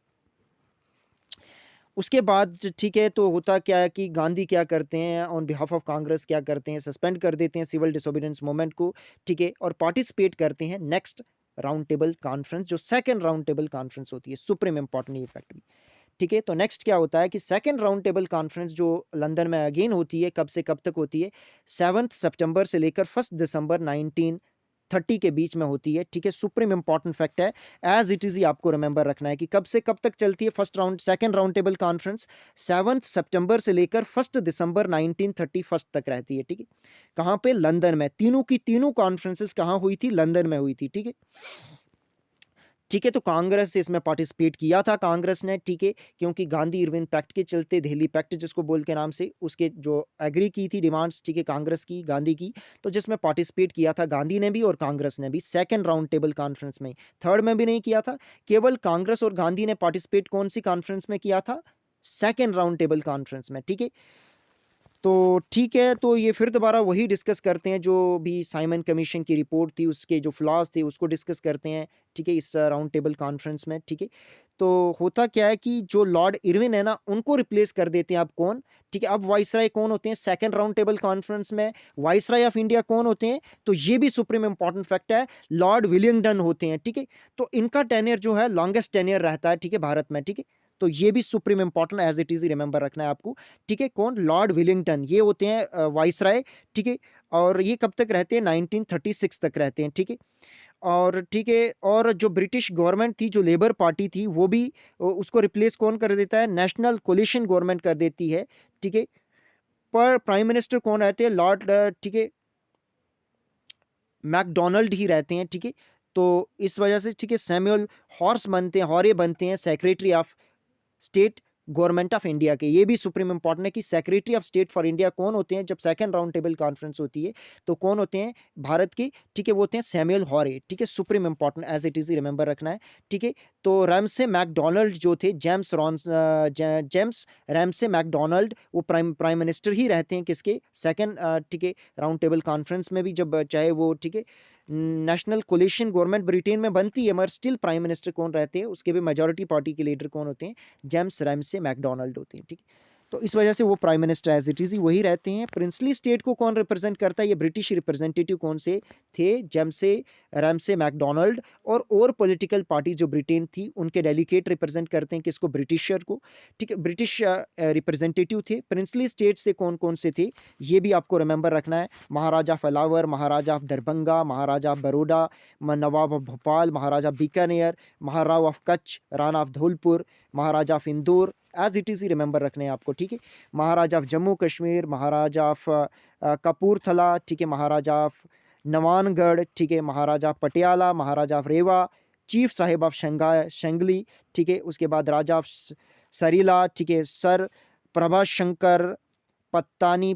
उसके बाद ठीक है, तो होता क्या है कि गांधी क्या करते हैं ऑन बिहाफ ऑफ कांग्रेस, क्या करते हैं, सस्पेंड कर देते हैं सिविल डिसोबीडियंस मूवमेंट को। ठीक है, और पार्टिसिपेट करते हैं नेक्स्ट राउंड टेबल कॉन्फ्रेंस, जो सेकंड राउंड टेबल कॉन्फ्रेंस होती है, सुप्रीम इंपॉर्टेंट ये फैक्ट भी। ठीक है, तो नेक्स्ट क्या होता है कि सेकंड राउंड टेबल कॉन्फ्रेंस जो लंदन में अगेन होती है, कब से कब तक होती है, 7 सितंबर से लेकर 1 दिसंबर 1930 के बीच में होती है। ठीक है, सुप्रीम इंपॉर्टेंट फैक्ट है, एज इट इज ही आपको रिमेंबर रखना है कि कब से कब तक चलती है सेकंड राउंड टेबल कॉन्फ्रेंस, 7 सितंबर से लेकर 1 दिसंबर 1931 तक रहती है। ठीक है, कहाँ पे, लंदन में। तीनों की तीनों कॉन्फ्रेंसेस कहाँ हुई थी, लंदन में हुई थी। ठीक है, ठीक है, तो कांग्रेस इसमें पार्टिसिपेट किया था कांग्रेस ने। ठीक है, क्योंकि गांधी इरविन पैक्ट के चलते, दिल्ली पैक्ट जिसको बोल के नाम से, उसके जो एग्री की थी डिमांड्स, ठीक है, कांग्रेस की, गांधी की, तो जिसमें पार्टिसिपेट किया था गांधी ने भी और कांग्रेस ने भी सेकंड राउंड टेबल कॉन्फ्रेंस में। थर्ड में भी नहीं किया था, केवल कांग्रेस और गांधी ने पार्टिसिपेट कौन सी कॉन्फ्रेंस में किया था, सेकेंड राउंड टेबल कॉन्फ्रेंस में। ठीक है, तो ठीक है, तो ये फिर दोबारा वही डिस्कस करते हैं जो भी साइमन कमीशन की रिपोर्ट थी, उसके जो फ्लॉज थे उसको डिस्कस करते हैं। ठीक है, इस राउंड टेबल कॉन्फ्रेंस में। ठीक है, तो होता क्या है कि जो लॉर्ड इरविन है ना, उनको रिप्लेस कर देते हैं। अब कौन, ठीक है, अब वाइसराय कौन होते हैं सेकंड राउंड टेबल कॉन्फ्रेंस में, वाइसराय ऑफ इंडिया कौन होते हैं, तो ये भी सुप्रीम इंपॉर्टेंट फैक्ट है, लॉर्ड विलियंगडन होते हैं। ठीक है, तो इनका टेन्योर जो है लॉन्गेस्ट टेन्योर रहता है, ठीक है, भारत में। ठीक है, तो ये भी supreme important as it is remember रखना है आपको। ठीक है, कौन, लॉर्ड विलिंगटन, ये होते हैं वाइसराय। ठीक है, और ये कब तक रहते हैं, 1936 तक रहते हैं। ठीक है, और ठीक है, और जो ब्रिटिश गवर्नमेंट थी, जो लेबर पार्टी थी, वो भी उसको रिप्लेस कौन कर देता है, नेशनल कोलिशन गवर्नमेंट कर देती है। ठीक है, पर प्राइम मिनिस्टर कौन रहते हैं, लॉर्ड, ठीक है, मैकडोनाल्ड ही रहते हैं, ठीक है। तो इस वजह से, ठीक है, सैमुअल हॉरे बनते हैं secretary of state government of India के। ये भी सुप्रीम इंपॉर्टेंट है कि secretary of state for India कौन होते हैं जब सेकंड राउंड टेबल कॉन्फ्रेंस होती है, तो कौन होते हैं भारत के, ठीक है, वो होते हैं सैमुअल हॉरे, ठीक है। Supreme important as it is remember रखना है, ठीक है। तो रैमसे मैकडोनाल्ड जो थे, जेम्स रैमसे मैकडोनाल्ड, वो प्राइम मिनिस्टर ही रहते हैं किसके, सेकंड, ठीक है, राउंड टेबल कॉन्फ्रेंस में भी, जब चाहे वो, ठीक है, नेशनल कोलिशन गवर्नमेंट ब्रिटेन में बनती है, मगर स्टिल प्राइम मिनिस्टर कौन रहते हैं, उसके भी मेजॉरिटी पार्टी के लीडर कौन होते हैं, जेम्स रैमसे मैकडोनाल्ड होते हैं, ठीक है। तो इस वजह से वो prime minister as it is ही वही रहते हैं। प्रिंसली स्टेट को कौन रिप्रेजेंट करता है, ये ब्रिटिश रिप्रेजेंटेटिव कौन से थे, जेम्से रैमसे मैकडोनाल्ड। और पॉलिटिकल पार्टी जो ब्रिटेन थी, उनके डेलीगेट रिप्रेजेंट करते हैं किसको, ब्रिटिशर को, ठीक है, ब्रिटिश रिप्रेजेंटेटिव थे। प्रिंसली स्टेट से कौन कौन से थे, ये भी आपको रिमेंबर रखना है, महाराजा फलावर, Maharaja of Darbhanga, Maharaja of Baroda, Nawab of Bhopal, Maharaja Bikaner, Maharao of Kutch, Rana of Dholpur, Maharaja of Indore, as it is ही रिमेंबर रखने हैं आपको, ठीक है। महाराजा ऑफ जम्मू कश्मीर, महाराजा ऑफ कपूरथला, ठीक है, महाराजा ऑफ नवानगढ़, ठीक है, Maharaja Patiala, Maharaja of Rewa, chief sahib of Sangli, ठीक है। उसके बाद राजा ऑफ सरीला, ठीक है, सर प्रभा शंकर पटानी,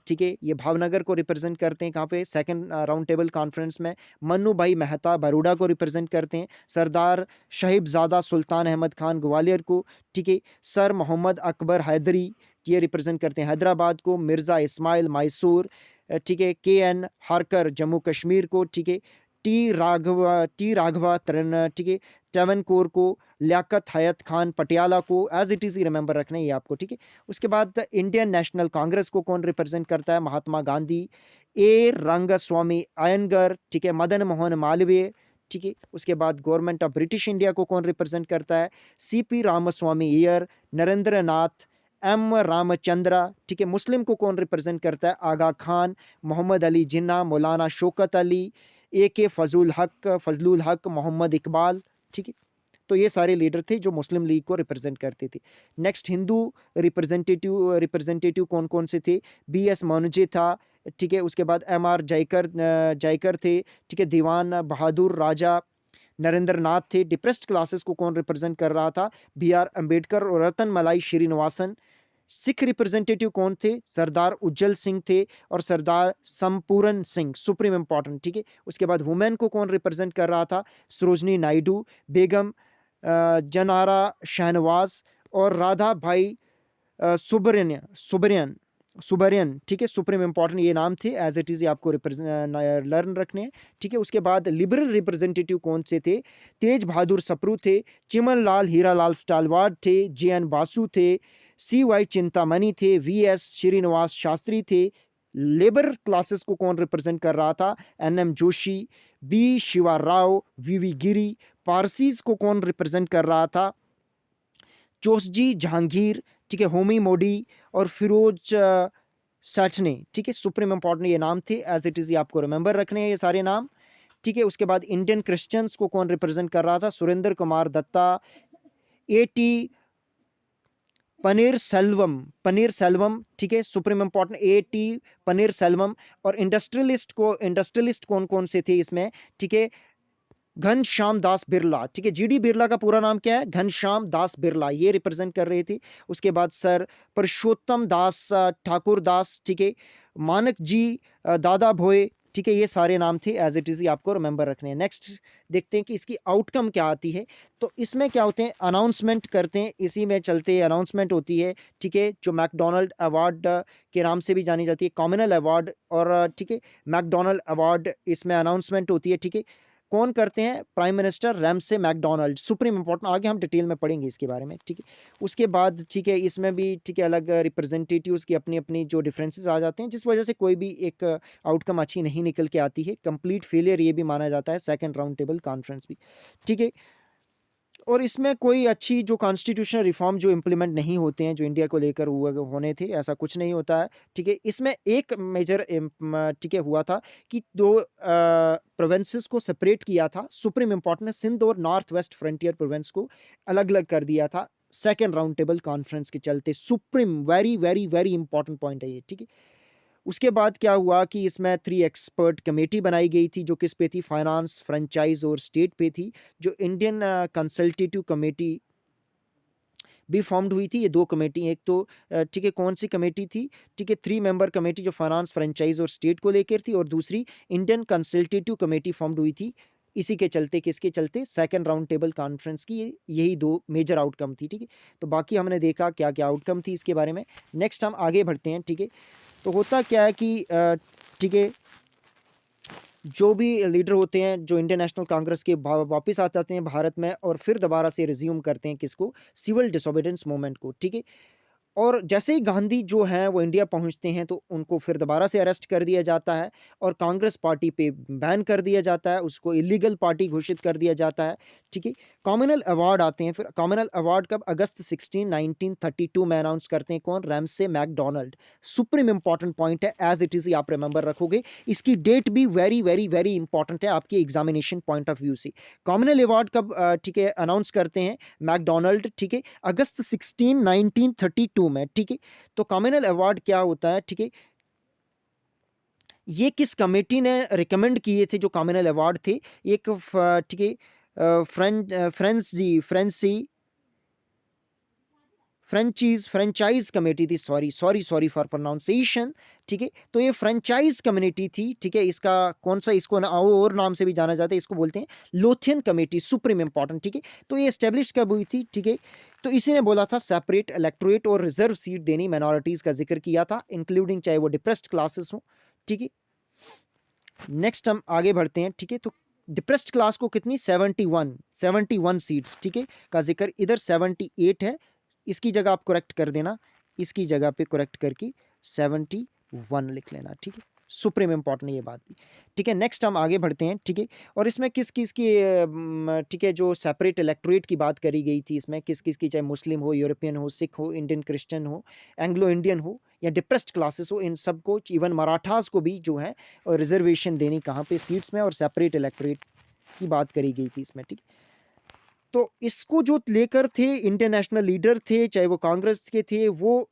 ठीक है, ये भावनगर को रिप्रेजेंट करते हैं, कहाँ पे, सेकंड राउंड टेबल कॉन्फ्रेंस में। मन्नू भाई मेहता बड़ौदा को रिप्रेजेंट करते हैं। सरदार शहीबजादा सुल्तान अहमद खान ग्वालियर को, ठीक है। सर मोहम्मद अकबर हैदरी, ये रिप्रेजेंट करते हैं हैदराबाद को। मिर्ज़ा इस्माइल मैसूर, ठीक है, KN हारकर जम्मू कश्मीर को, ठीक है। टी राघवा तरन, ठीक है, ट्रवनकोर को। लियाकत हयात खान पटियाला को, एज इट इज़ ही रिमेंबर रखना है ये आपको, ठीक है। उसके बाद इंडियन नेशनल कांग्रेस को कौन रिप्रेजेंट करता है, महात्मा गांधी। रंगस्वामी अयंगर, ठीक है, मदन मोहन मालवीय, ठीक है। उसके बाद गवर्नमेंट ऑफ ब्रिटिश इंडिया को कौन रिप्रेजेंट करता है, CP रामास्वामी अय्यर, नरेंद्र नाथ, M रामचंद्रा, ठीक है। मुस्लिम को कौन रिप्रेजेंट करता है, आगा खान, मोहम्मद अली जिन्ना, मौलाना शौकत अली, AK फजलुल हक, मोहम्मद इकबाल, ठीक है। तो ये सारे लीडर थे जो मुस्लिम लीग को रिप्रेजेंट करते थे। नेक्स्ट हिंदू रिप्रेजेंटेटिव कौन कौन से थे, BS मौनजे था, ठीक है। उसके बाद MR जायकर थे, ठीक है। दीवान बहादुर राजा नरेंद्र नाथ थे। डिप्रेस्ड क्लासेस को कौन रिप्रेजेंट कर रहा था, BR अम्बेडकर और रतन मलाई श्रीनिवासन। सिख रिप्रेजेंटेटिव कौन थे, सरदार उज्जवल सिंह थे और सरदार संपूर्ण सिंह, सुप्रीम इंपॉर्टेंट, ठीक है। उसके बाद वुमेन को कौन रिप्रेजेंट कर रहा था, सरोजनी नायडू, बेगम जनारा शहनवाज और राधा भाई सुबरियन सुबरियन, ठीक है। सुप्रीम इंपॉर्टेंट ये नाम थे, एज इट इज़ आपको लर्न रखने हैं, ठीक है। उसके बाद लिबरल रिप्रेजेंटेटिव कौन से थे, तेज बहादुर सप्रू थे, चिमन लाल हीरालाल स्टालवाड थे, JN बासु थे, CY चिंतामणि थे, VS श्रीनिवास शास्त्री थे। लेबर क्लासेस को कौन रिप्रेजेंट कर रहा था, NM Joshi, B Shiva Rao, VV गिरी। पारसीज को कौन रिप्रेजेंट कर रहा था, चोसजी जहांगीर, ठीक है, होमी मोडी और फिरोज सैटने, ठीक है। सुप्रीम इंपॉर्टेंट ये नाम थे, एज इट इज़ आपको रिमेंबर रखने हैं ये सारे नाम, ठीक है। उसके बाद इंडियन क्रिश्चियंस को कौन रिप्रेजेंट कर रहा था, सुरेंद्र कुमार दत्ता, AT पनीर सेल्वम, ठीक है। Supreme important AT paneer Selvam. और इंडस्ट्रियलिस्ट कौन कौन से थे इसमें, ठीक है, घनश्याम दास बिरला, ठीक है। GD बिरला का पूरा नाम क्या है, घनश्याम दास बिरला, ये रिप्रेजेंट कर रहे थे। उसके बाद सर परशोत्तम दास ठाकुर दास, ठीक है, मानक जी दादा भोए, ठीक है। ये सारे नाम थे, एज इट इज़ आपको रिमेंबर रखने हैं। नेक्स्ट देखते हैं कि इसकी आउटकम क्या आती है। तो इसमें क्या होते हैं, अनाउंसमेंट करते हैं, इसी में चलते अनाउंसमेंट होती है, ठीक है, जो मैकडोनल्ड अवार्ड के नाम से भी जानी जाती है, कॉमनल अवार्ड और, ठीक है, मैकडोनल्ड अवार्ड, इसमें अनाउंसमेंट होती है, ठीक है। कौन करते हैं, prime minister Ramsay McDonald, supreme important, आगे हम डिटेल में पढ़ेंगे इसके बारे में, ठीक है। उसके बाद, ठीक है, इसमें भी, ठीक है, अलग रिप्रेजेंटेटिव्स की अपनी अपनी जो डिफरेंसेस आ जाते हैं, जिस वजह से कोई भी एक आउटकम अच्छी नहीं निकल के आती है। कंप्लीट फेलियर ये भी माना जाता है सेकंड राउंड टेबल कॉन्फ्रेंस भी, ठीक है। और इसमें कोई अच्छी जो कॉन्स्टिट्यूशनल रिफॉर्म जो इम्प्लीमेंट नहीं होते हैं, जो इंडिया को लेकर होने थे, ऐसा कुछ नहीं होता है, ठीक है। इसमें एक मेजर, ठीक है, हुआ था कि दो प्रोविंसेस को सेपरेट किया था, सुप्रीम इंपॉर्टेंट, सिंध और नॉर्थ वेस्ट फ्रंटियर प्रोविंस को अलग अलग कर दिया था सेकेंड राउंड टेबल कॉन्फ्रेंस के चलते। Supreme, very very very important point है ये, ठीक है। उसके बाद क्या हुआ कि इसमें 3 एक्सपर्ट कमेटी बनाई गई थी, जो किस पे थी? फाइनेंस, फ्रेंचाइज़ और स्टेट पे थी। जो इंडियन कंसल्टेटिव कमेटी भी फॉर्म्ड हुई थी। ये 2 कमेटी, एक तो ठीक है, कौन-सी कमेटी थी? ठीक है, 3 मेंबर कमेटी जो फाइनेंस, फ्रेंचाइज़ और स्टेट को लेकर थी, और दूसरी इंडियन कंसल्टेटिव कमेटी फॉर्म्ड हुई थी। इसी के चलते, किसके चलते? सेकंड राउंड टेबल कॉन्फ्रेंस की यही 2 मेजर आउटकम थी, ठीक है? तो बाकी हमने देखा क्या-क्या आउटकम थी इसके बारे में। नेक्स्ट हम आगे बढ़ते हैं, ठीक है? तो होता क्या है कि ठीक है, जो भी लीडर होते हैं, जो इंडियन नेशनल कांग्रेस के वापस आ जाते हैं भारत में, और फिर दोबारा से रिज्यूम करते हैं किसको? सिविल डिसोबीडियंस मूवमेंट को, ठीक है? और जैसे ही गांधी जो हैं वो इंडिया पहुंचते हैं, तो उनको फिर दोबारा से अरेस्ट कर दिया जाता है, और कांग्रेस पार्टी पे बैन कर दिया जाता है, उसको इलीगल पार्टी घोषित कर दिया जाता है, ठीक है? कॉमनवेल्थ अवार्ड आते हैं, फिर कॉमनवेल्थ अवार्ड कब? अगस्त 16 1932 में अनाउंस करते हैं, कौन? Ramsay MacDonald. Supreme important point है, एज इट इज आप रिमेंबर रखोगे। इसकी डेट भी वेरी वेरी वेरी इंपॉर्टेंट है आपकी एग्जामिनेशन पॉइंट ऑफ व्यू से। कॉमनवेल्थ अवार्ड कब ठीक है अनाउंस करते हैं? मैकडोनाल्ड, ठीक है, अगस्त 16 1932 में, ठीक है? तो कॉमनवेल्थ अवार्ड क्या होता है, ठीक है? ये किस कमेटी ने रिकमेंड किए थे जो कॉमनवेल्थ अवार्ड थे? एक ठीक है, फ्रेंचाइज कमेटी थी, sorry sorry sorry for pronunciation, ठीक है? तो ये फ्रेंचाइज कम्युनिटी थी, ठीक है? इसका कौन सा, इसको ना और नाम से भी जाना जाता है, इसको बोलते हैं लोथियन कमेटी, सुप्रीम इंपॉर्टेंट, ठीक है? तो ये एस्टेब्लिश कब हुई थी, ठीक है? तो इसी ने बोला था सेपरेट इलेक्टोरेट और रिजर्व सीट देनी, माइनॉरिटीज का जिक्र किया था, इंक्लूडिंग चाहे वो डिप्रेस्ड क्लासेस हो, ठीक है? नेक्स्ट हम आगे बढ़ते हैं, ठीक है? तो डिप्रेस्ड क्लास को कितनी? 71 सीट्स, ठीक है, का जिक्र इधर 78 है, इसकी जगह आप करेक्ट कर देना, इसकी जगह पे करेक्ट करके 71 लिख लेना, ठीक है? सुप्रीम इंपॉर्टेंट ये बात थी, ठीक है? नेक्स्ट हम आगे बढ़ते हैं, ठीक है? और इसमें किस किस की ठीक है, जो सेपरेट इलेक्टोरेट की बात करी गई थी, इसमें किस किस की, चाहे मुस्लिम हो, यूरोपियन हो, सिख हो, इंडियन क्रिश्चियन हो, एंग्लो इंडियन हो, या डिप्रेस्ड क्लासेस हो, इन सबको, इवन मराठास को भी जो है रिजर्वेशन देनी, कहाँ पे? सीट्स में, और सेपरेट इलेक्टोरेट की बात करी गई थी इसमें, ठीक? तो इसको जो लेकर थे इंटरनेशनल लीडर थे, चाहे वो कांग्रेस के थे, वो,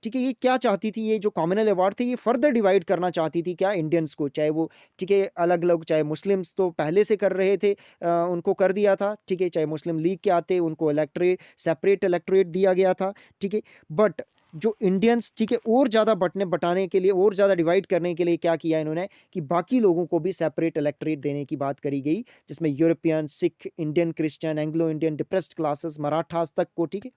ठीक है, ये क्या चाहती थी? ये जो कॉमनवेल्थ अवार्ड थे, ये फर्दर डिवाइड करना चाहती थी क्या? इंडियंस को, चाहे वो, ठीक है, अलग अलग, चाहे मुस्लिम्स तो पहले से कर रहे थे, उनको कर दिया था, ठीक है, चाहे मुस्लिम लीग के आते, उनको इलेक्टोरेट, सेपरेट इलेक्टोरेट दिया गया था, ठीक है? बट जो इंडियंस, ठीक है, और ज़्यादा बटाने के लिए, और ज़्यादा डिवाइड करने के लिए क्या किया इन्होंने, कि बाकी लोगों को भी सेपरेट इलेक्टोरेट देने की बात करी गई, जिसमें European, Sikh, Indian Christian, Anglo Indian, depressed classes, Marathas तक को, ठीक है?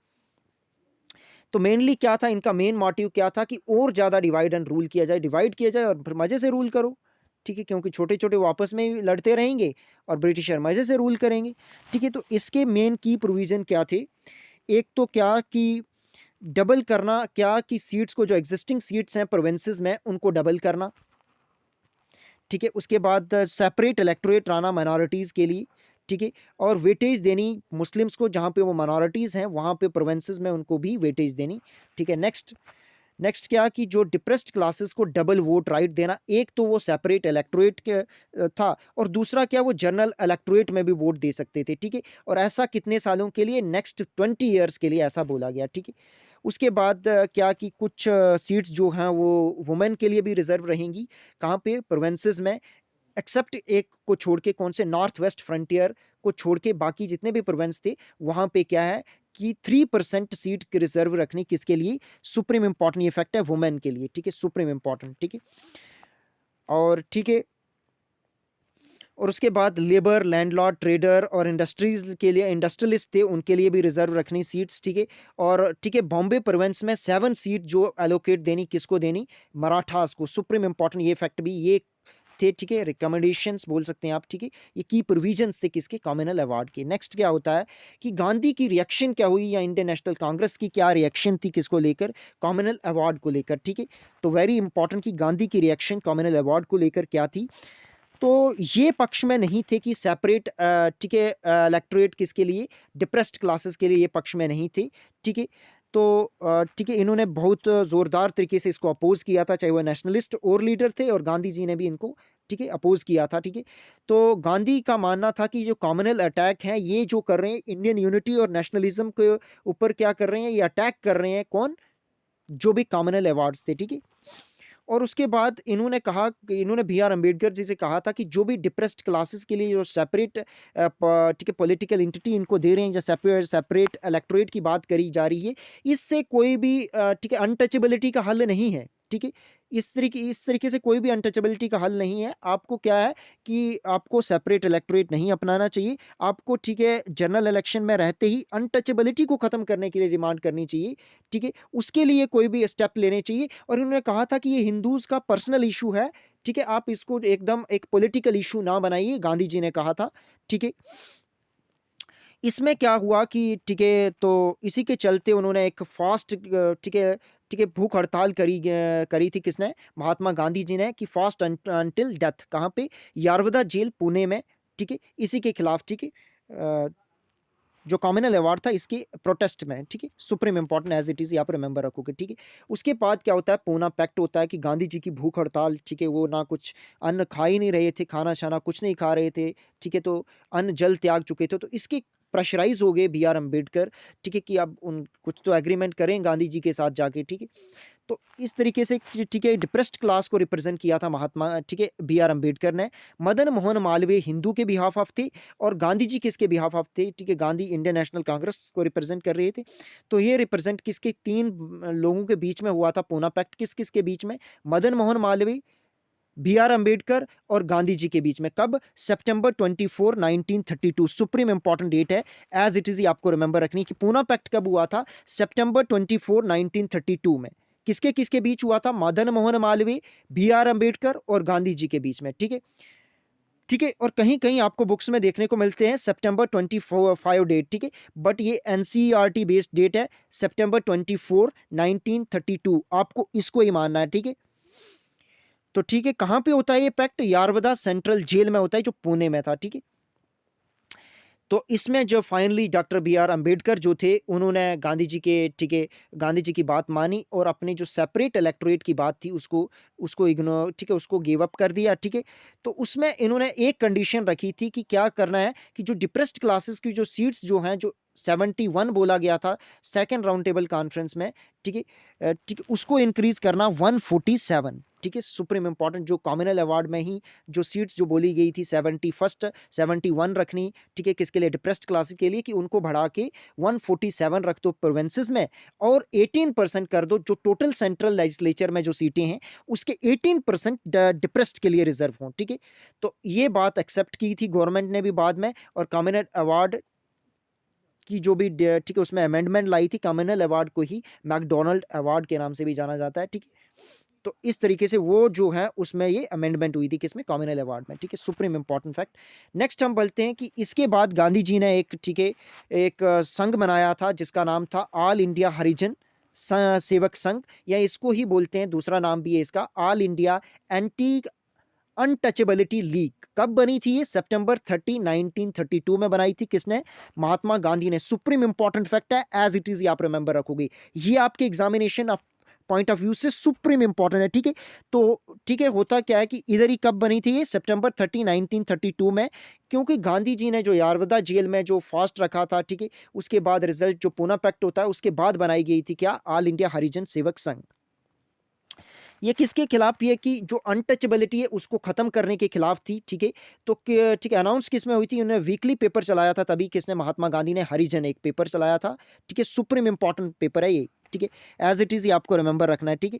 तो मेनली क्या था इनका? मेन मोटिव क्या था? कि और ज़्यादा डिवाइड एंड रूल किया जाए, डिवाइड किया जाए, और फिर मज़े से रूल करो, ठीक है? क्योंकि छोटे-छोटे वो आपस में ही लड़ते रहेंगे, और ब्रिटिशर मज़े से रूल करेंगे, ठीक है? तो इसके मेन की प्रोविज़न क्या थे? एक तो क्या कि डबल करना, क्या कि सीट्स को, जो एग्जिस्टिंग सीट्स हैं प्रोविंसेस में, उनको डबल करना, ठीक है? उसके बाद सेपरेट इलेक्टोरेट लाना माइनॉरिटीज़ के लिए, ठीक है? और वेटेज देनी मुस्लिम्स को, जहाँ पे वो माइनॉरिटीज़ हैं, वहाँ पे प्रोविंसेस में उनको भी वेटेज देनी, ठीक है? नेक्स्ट नेक्स्ट क्या कि जो डिप्रेस्ड क्लासेस को डबल वोट राइट देना, एक तो वो सेपरेट इलेक्टोरेट के था, और दूसरा क्या, वो जनरल इलेक्टोरेट में भी वोट दे सकते थे, ठीक है? और ऐसा कितने सालों के लिए? नेक्स्ट 20 ईयर्स के लिए ऐसा बोला गया, ठीक है? उसके बाद क्या कि कुछ सीट्स जो हैं वो वुमेन के लिए भी रिजर्व रहेंगी, कहाँ पे? प्रोविंसेस में, एक्सेप्ट एक को छोड़ के, कौन से? नॉर्थ वेस्ट फ्रंटियर को छोड़ के, बाकी जितने भी प्रोविंस थे, वहाँ पे क्या है कि 3% सीट की रिजर्व रखनी, किसके लिए? सुप्रीम इंपॉर्टेंट, ये फैक्ट है वुमेन के लिए, ठीक है? सुप्रीम इंपॉर्टेंट, ठीक है? और ठीक है, और उसके बाद लेबर, लैंडलॉर्ड, ट्रेडर और इंडस्ट्रीज के लिए, इंडस्ट्रियलिस्ट थे, उनके लिए भी रिजर्व रखनी सीट्स, ठीक है? और ठीक है, बॉम्बे प्रोविंस में 7 सीट जो एलोकेट देनी, किसको देनी? मराठास को। सुप्रीम इंपॉर्टेंट ये फैक्ट भी ये थे, ठीक है? रिकमेंडेशंस बोल सकते हैं आप, ठीक है? ये की प्रोविजंस थे किसके? कॉमनवेल्थ अवार्ड के। नेक्स्ट क्या होता है कि गांधी की रिएक्शन क्या हुई, या इंडियन नेशनल कांग्रेस की क्या रिएक्शन थी, किसको लेकर? कॉमनवेल्थ अवार्ड को लेकर, ठीक है? तो वेरी इंपॉर्टेंट कि गांधी की रिएक्शन कॉमनवेल्थ अवार्ड को लेकर क्या थी। तो ये पक्ष में नहीं थे कि सेपरेट, ठीक है, इलेक्टोरेट किसके लिए? डिप्रेस्ड क्लासेस के लिए, ये पक्ष में नहीं थे, ठीक है? तो ठीक है, इन्होंने बहुत ज़ोरदार तरीके से इसको अपोज किया था, चाहे वो नेशनलिस्ट और लीडर थे, और गांधी जी ने भी इनको, ठीक है, अपोज किया था, ठीक है? तो गांधी का मानना था कि जो कॉमनवेल्थ अटैक है, ये जो कर रहे हैं इंडियन यूनिटी और नेशनलिज्म के ऊपर, क्या कर रहे हैं? ये अटैक कर रहे हैं, कौन? जो भी कॉमनवेल्थ अवार्ड्स थे, ठीक है? और उसके बाद इन्होंने बी आर अम्बेडकर जी से कहा था कि जो भी डिप्रेस्ड क्लासेस के लिए जो सेपरेट ठीक है पॉलिटिकल एंटिटी इनको दे रहे हैं, जो सेपरेट इलेक्टोरेट की बात करी जा रही है, इससे कोई भी ठीक है अनटचेबिलिटी का हल नहीं है। ठीक है, इस तरीके से कोई भी अनटचेबिलिटी का हल नहीं है। आपको क्या है कि आपको सेपरेट इलेक्टोरेट नहीं अपनाना चाहिए, आपको ठीक है जनरल इलेक्शन में रहते ही अनटचेबिलिटी को खत्म करने के लिए डिमांड करनी चाहिए। ठीक है, उसके लिए कोई भी स्टेप लेने चाहिए। और उन्होंने कहा था कि ये हिंदूज का पर्सनल इशू है। ठीक है, आप इसको एकदम एक पॉलिटिकल इशू ना बनाइए, गांधी जी ने कहा था। ठीक है, इसमें क्या हुआ कि ठीक है तो इसी के चलते उन्होंने एक फास्ट ठीक है भूख हड़ताल करी थी, किसने? महात्मा गांधी जी ने, कि फास्ट अंटिल डेथ। कहाँ पे? यारवदा जेल पुणे में। ठीक है, इसी के खिलाफ। ठीक है, जो कॉमनल अवार्ड था इसके प्रोटेस्ट में। ठीक है, supreme important as it is, यहाँ पर रिमेंबर रखोगे। ठीक है, उसके बाद क्या होता है, पूना पैक्ट होता है कि गांधी जी की भूख हड़ताल। ठीक है, वो ना कुछ अन्न खा ही नहीं रहे थे, खाना शाना कुछ नहीं खा रहे थे। ठीक है, तो अन्न जल त्याग चुके थे, तो इसके प्रेशराइज हो गए बी आर अम्बेडकर। ठीक है, कि अब उन कुछ तो एग्रीमेंट करें गांधी जी के साथ जाके। ठीक है, तो इस तरीके से ठीक है डिप्रेस्ड क्लास को रिप्रेजेंट किया था महात्मा ठीक है बी आर अम्बेडकर ने। मदन मोहन मालवीय हिंदू के बिहाफ ऑफ थे, और गांधी जी किसके बिहाफ ऑफ थे? ठीक है, गांधी इंडियन नेशनल कांग्रेस को रिप्रेजेंट कर रहे थे। तो ये रिप्रेजेंट किसके? तीन लोगों के बीच में हुआ था पूना पैक्ट। किस किस के बीच में? मदन मोहन मालवीय, बी आर अम्बेडकर और गांधी जी के बीच में। कब? सितंबर 24 1932। सुप्रीम इंपॉर्टेंट डेट है, एज इट इज आपको रिमेंबर रखनी कि पूना पैक्ट कब हुआ था? सितंबर 24 1932 में। किसके किसके बीच हुआ था? मदन मोहन मालवीय, बी आर अम्बेडकर और गांधी जी के बीच में। ठीक है, ठीक है, और कहीं कहीं आपको बुक्स में देखने को मिलते हैं सितंबर 25 डेट। ठीक है, बट ये एनसीईआरटी बेस्ड डेट है, सितंबर 24 1932। आपको इसको ही मानना है। ठीक है, तो ठीक है, कहां पे होता है ये पैक्ट? यारवदा सेंट्रल जेल में होता है, जो पुणे में था। ठीक है, तो इसमें जो finally doctor B R Ambedkar जो थे, उन्होंने गांधी जी के ठीक है गांधी जी की बात मानी, और अपनी जो सेपरेट इलेक्टोरेट की बात थी उसको उसको इग्नोर ठीक है उसको गिव अप कर दिया। ठीक है, तो उसमें इन्होंने एक कंडीशन रखी थी कि क्या करना है, कि जो डिप्रेस्ड क्लासेस की जो सीट्स जो हैं, जो 71 बोला गया था सेकेंड राउंड टेबल कॉन्फ्रेंस में। ठीक है, ठीक है, उसको इंक्रीज करना 147। ठीक है, सुप्रीम इंपॉर्टेंट, जो कॉमनल अवार्ड में ही जो सीट्स जो बोली गई थी 71 रखनी। ठीक है, किसके लिए? डिप्रेस्ड क्लासेस के लिए, कि उनको बढ़ा के 147 रख दो प्रोविंसेस में, और 18% कर दो जो टोटल सेंट्रल लेजिस्लेचर में जो सीटें हैं उसके 18% डिप्रेस्ड के लिए रिजर्व हों। ठीक है, तो ये बात एक्सेप्ट की थी गवर्नमेंट ने भी बाद में, और कॉमनल अवार्ड की जो भी ठीक है उसमें अमेंडमेंट लाई थी। कॉमनल अवार्ड को ही मैकडोनल्ड अवार्ड के नाम से भी जाना जाता है। ठीक है, तो इस तरीके से वो जो है उसमें ये अमेंडमेंट हुई थी, किसमें? कॉमनल अवार्ड में। ठीक है, सुप्रीम इंपॉर्टेंट फैक्ट। नेक्स्ट हम बोलते हैं कि इसके बाद गांधी जी ने एक ठीक है एक संघ बनाया था जिसका नाम था ऑल इंडिया हरिजन सेवक संघ, या इसको ही बोलते हैं, दूसरा नाम भी है इसका, all India anti untouchability league. कब बनी थी ये? सितंबर 30 1932 में बनाई थी। किसने? महात्मा गांधी ने। सुप्रीम इंपॉर्टेंट फैक्ट है, एज इट इज आप रिमेंबर रखोगे, ये आपके एग्जामिनेशन पॉइंट ऑफ व्यू से सुप्रीम इंपॉर्टेंट है। ठीक है, तो ठीक है, होता क्या है कि इधर ही कब बनी थी ये? सितंबर 30 1932 में, क्योंकि गांधी जी ने जो यारवदा जेल में जो फास्ट रखा था। ठीक है, उसके बाद रिजल्ट जो पूना पैक्ट होता है उसके बाद बनाई गई थी क्या? All India Harijan Sevak Sangh. ये किसके खिलाफ? ये कि जो अनटचेबिलिटी है उसको खत्म करने के खिलाफ थी। ठीक है, तो ठीक है, अनाउंस किसमें हुई थी? उन्होंने वीकली पेपर चलाया था, तभी किसने? महात्मा गांधी ने हरिजन एक पेपर चलाया था। ठीक है, सुप्रीम इंपॉर्टेंट पेपर है ये। ठीक है, एज इट इज ये आपको रिमेंबर रखना है। ठीक है,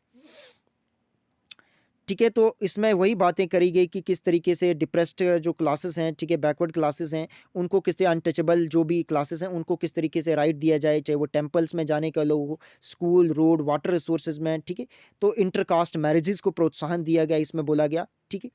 ठीक है, तो इसमें वही बातें करी गई कि किस तरीके से डिप्रेस्ड जो क्लासेस हैं, ठीक है, बैकवर्ड क्लासेस हैं, उनको किस तरह अनटचेबल जो भी क्लासेस हैं उनको किस तरीके से राइट दिया जाए, चाहे वो टेम्पल्स में जाने का लोग हो, स्कूल, रोड, वाटर रिसोर्सेज में। ठीक है, तो इंटरकास्ट मैरिजेस को प्रोत्साहन दिया गया, इसमें बोला गया। ठीक है,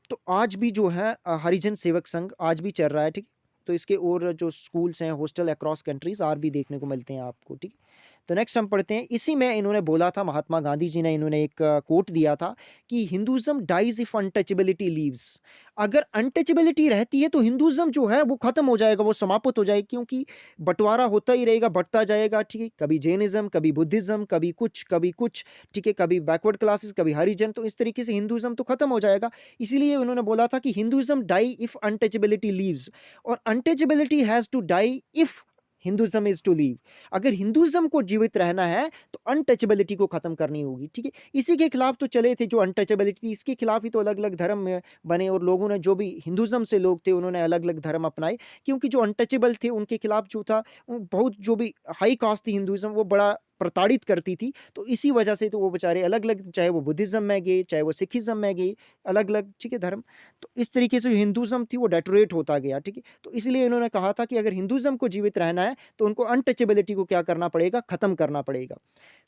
तो आज भी जो है हरिजन सेवक संघ आज भी चल रहा है। ठीक है, तो इसके और जो स्कूल्स हैं, हॉस्टल अक्रॉस कंट्रीज आज भी देखने को मिलते हैं आपको। ठीक है, तो नेक्स्ट हम पढ़ते हैं, इसी में इन्होंने बोला था, महात्मा गांधी जी ने इन्होंने एक कोट दिया था कि Hinduism dies if untouchability leaves. अगर अनटचेबिलिटी रहती है तो हिंदुइज्म जो है वो खत्म हो जाएगा, वो समाप्त हो जाएगी, क्योंकि बंटवारा होता ही रहेगा, बढ़ता जाएगा। ठीक है, कभी जैनिज्म, कभी बुद्धिज्म, कभी कुछ कभी कुछ। ठीक है, कभी बैकवर्ड क्लासेस, कभी हरिजन, तो इस तरीके से हिंदुइज्म तो खत्म हो जाएगा। इसीलिए उन्होंने बोला था कि Hinduism die if untouchability lives, और untouchability has to die if Hinduism is to leave. अगर हिंदुज़्म को जीवित रहना है तो अनटचेबिलिटी को ख़त्म करनी होगी, ठीक है? इसी के खिलाफ तो चले थे जो अनटचेबिलिटी, इसके खिलाफ ही तो अलग-अलग धर्म बने और लोगों ने जो भी हिंदुज़्म से लोग थे उन्होंने अलग-अलग धर्म अपनाए, क्योंकि जो अनटचेबल थे उनके खिलाफ जो था बहुत जो भी हाई कास्ट थी हिंदुइज़्म वो बड़ा प्रताड़ित करती थी। तो इसी वजह से तो वो बेचारे अलग-अलग, चाहे वो बुद्धिज़्म में गए, चाहे वो सिखिज़्म में गए, अलग-अलग, ठीक है, धर्म। तो इस तरीके से जो हिंदुइज़्म थी वो डेटोरेट होता गया, ठीक है? तो इसलिए इन्होंने कहा था कि अगर हिंदुइज़्म को जीवित रहना है तो उनको अनटचेबिलिटी को क्या करना पड़ेगा? ख़त्म करना पड़ेगा।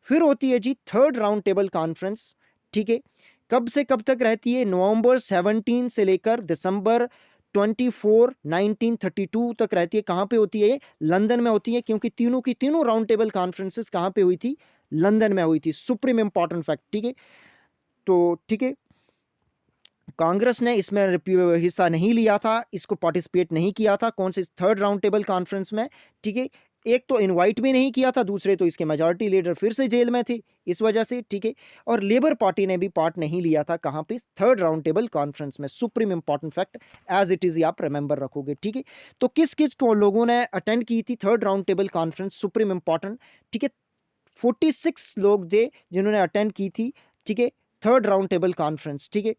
फिर होती है जी थर्ड राउंड टेबल कॉन्फ्रेंस, ठीक है? कब से कब तक रहती है? नवंबर 17 से लेकर दिसंबर 24 1932 तक रहती है। कहाँ पे होती है ये? लंदन में होती है, क्योंकि तीनों की तीनों राउंड टेबल कॉन्फ्रेंसेस कहाँ पे हुई थी? लंदन में हुई थी। सुप्रीम इंपॉर्टेंट फैक्ट, ठीक है? तो ठीक है, कांग्रेस ने इसमें हिस्सा नहीं लिया था, इसको पार्टिसिपेट नहीं किया था। कौन से? थर्ड राउंड टेबल कॉन्फ्रेंस में, ठीक है? एक तो इनवाइट भी नहीं किया था, दूसरे तो इसके मेजॉरिटी लीडर फिर से जेल में थे इस वजह से, ठीक है? और लेबर पार्टी ने भी पार्ट नहीं लिया था। कहाँ पे? थर्ड राउंड टेबल कॉन्फ्रेंस में। Supreme important fact, as it is आप रिमेंबर रखोगे, ठीक है? तो किस किस को लोगों ने अटेंड की थी third round table conference? Supreme important, ठीक है? 46 लोग थे जिन्होंने अटेंड की थी, ठीक है, थर्ड राउंड टेबल कॉन्फ्रेंस, ठीक है?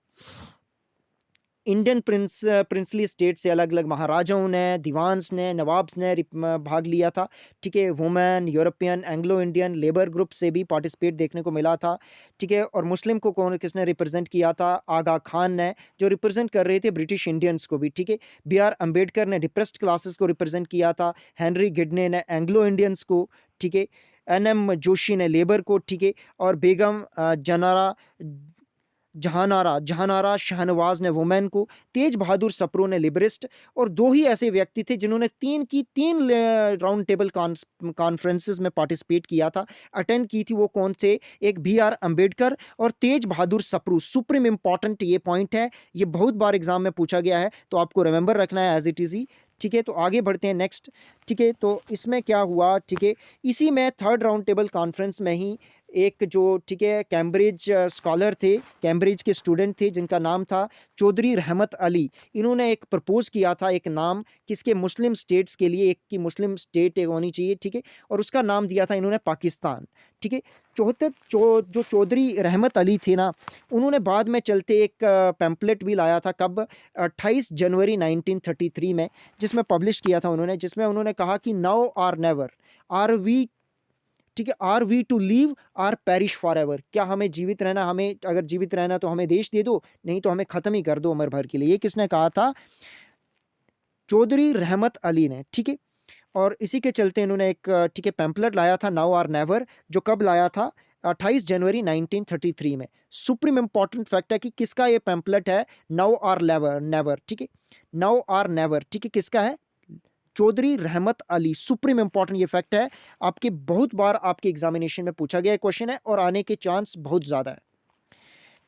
इंडियन प्रिंसली स्टेट से अलग-अलग महाराजाओं ने, दीवान्स ने, नवाब्स ने भाग लिया था, ठीक है? Women, European, Anglo Indian, labour group से भी पार्टिसिपेट देखने को मिला था, ठीक है? और मुस्लिम को कौन किसने रिप्रेजेंट किया था? आगा खान ने, जो रिप्रेजेंट कर रहे थे ब्रिटिश इंडियंस को भी, ठीक है? बी आर अम्बेडकर ने डिप्रेस्ड क्लासेस को रिप्रेजेंट किया था, हेनरी गिडने ने एंग्लो इंडियंस को, ठीक है? एन एम जोशी ने लेबर को, ठीक है? और बेगम जनारा जहानारा जहानारा शाहनवाज ने वुमेन को, तेज बहादुर सप्रू ने लिबरिस्ट, और दो ही ऐसे व्यक्ति थे जिन्होंने तीन राउंड टेबल कॉन्फ्रेंसेस में पार्टिसिपेट किया था, अटेंड की थी। वो कौन थे? एक बी आर अम्बेडकर और तेज बहादुर सप्रू। सुप्रीम इंपॉर्टेंट ये पॉइंट है, ये बहुत बार एग्जाम में पूछा गया है, तो आपको रिमेंबर रखना है एज इट इज ही, ठीक है? तो आगे बढ़ते हैं नेक्स्ट, ठीक है? तो इसमें क्या हुआ, ठीक है? इसी में थर्ड राउंड टेबल कॉन्फ्रेंस में ही एक जो, ठीक है, कैम्ब्रिज स्कॉलर थे, कैम्ब्रिज के स्टूडेंट थे जिनका नाम था चौधरी रहमत अली। इन्होंने एक प्रपोज किया था एक नाम, किसके? मुस्लिम स्टेट्स के लिए, एक की मुस्लिम स्टेट एक होनी चाहिए, ठीक है? और उसका नाम दिया था इन्होंने पाकिस्तान, ठीक है? जो चौधरी रहमत अली थे ना, उन्होंने बाद में चलते एक पैम्पलेट भी लाया था, कब? 28 जनवरी 1933 में, जिसमें पब्लिश किया था उन्होंने, जिसमें उन्होंने कहा कि now or never are we, ठीक है, are we to live or perish forever. क्या हमें जीवित रहना, हमें अगर जीवित रहना तो हमें देश दे दो, नहीं तो हमें खत्म ही कर दो उम्र भर के लिए। ये किसने कहा था? चौधरी रहमत अली ने, ठीक है? और इसी के चलते इन्होंने एक, ठीक है, पैम्पलेट लाया था, नाउ आर नेवर, जो कब लाया था? 28 जनवरी 1933 में। सुप्रीम इंपॉर्टेंट फैक्ट है कि किसका ये पैम्पलेट है? नाउ आर नेवर नेवर, ठीक है? नाउ आर नेवर, ठीक है, किसका है? चौधरी रहमत अली। सुप्रीम इंपॉर्टेंट ये फैक्ट है, आपके बहुत बार आपके एग्जामिनेशन में पूछा गया क्वेश्चन है और आने के चांस बहुत ज़्यादा है,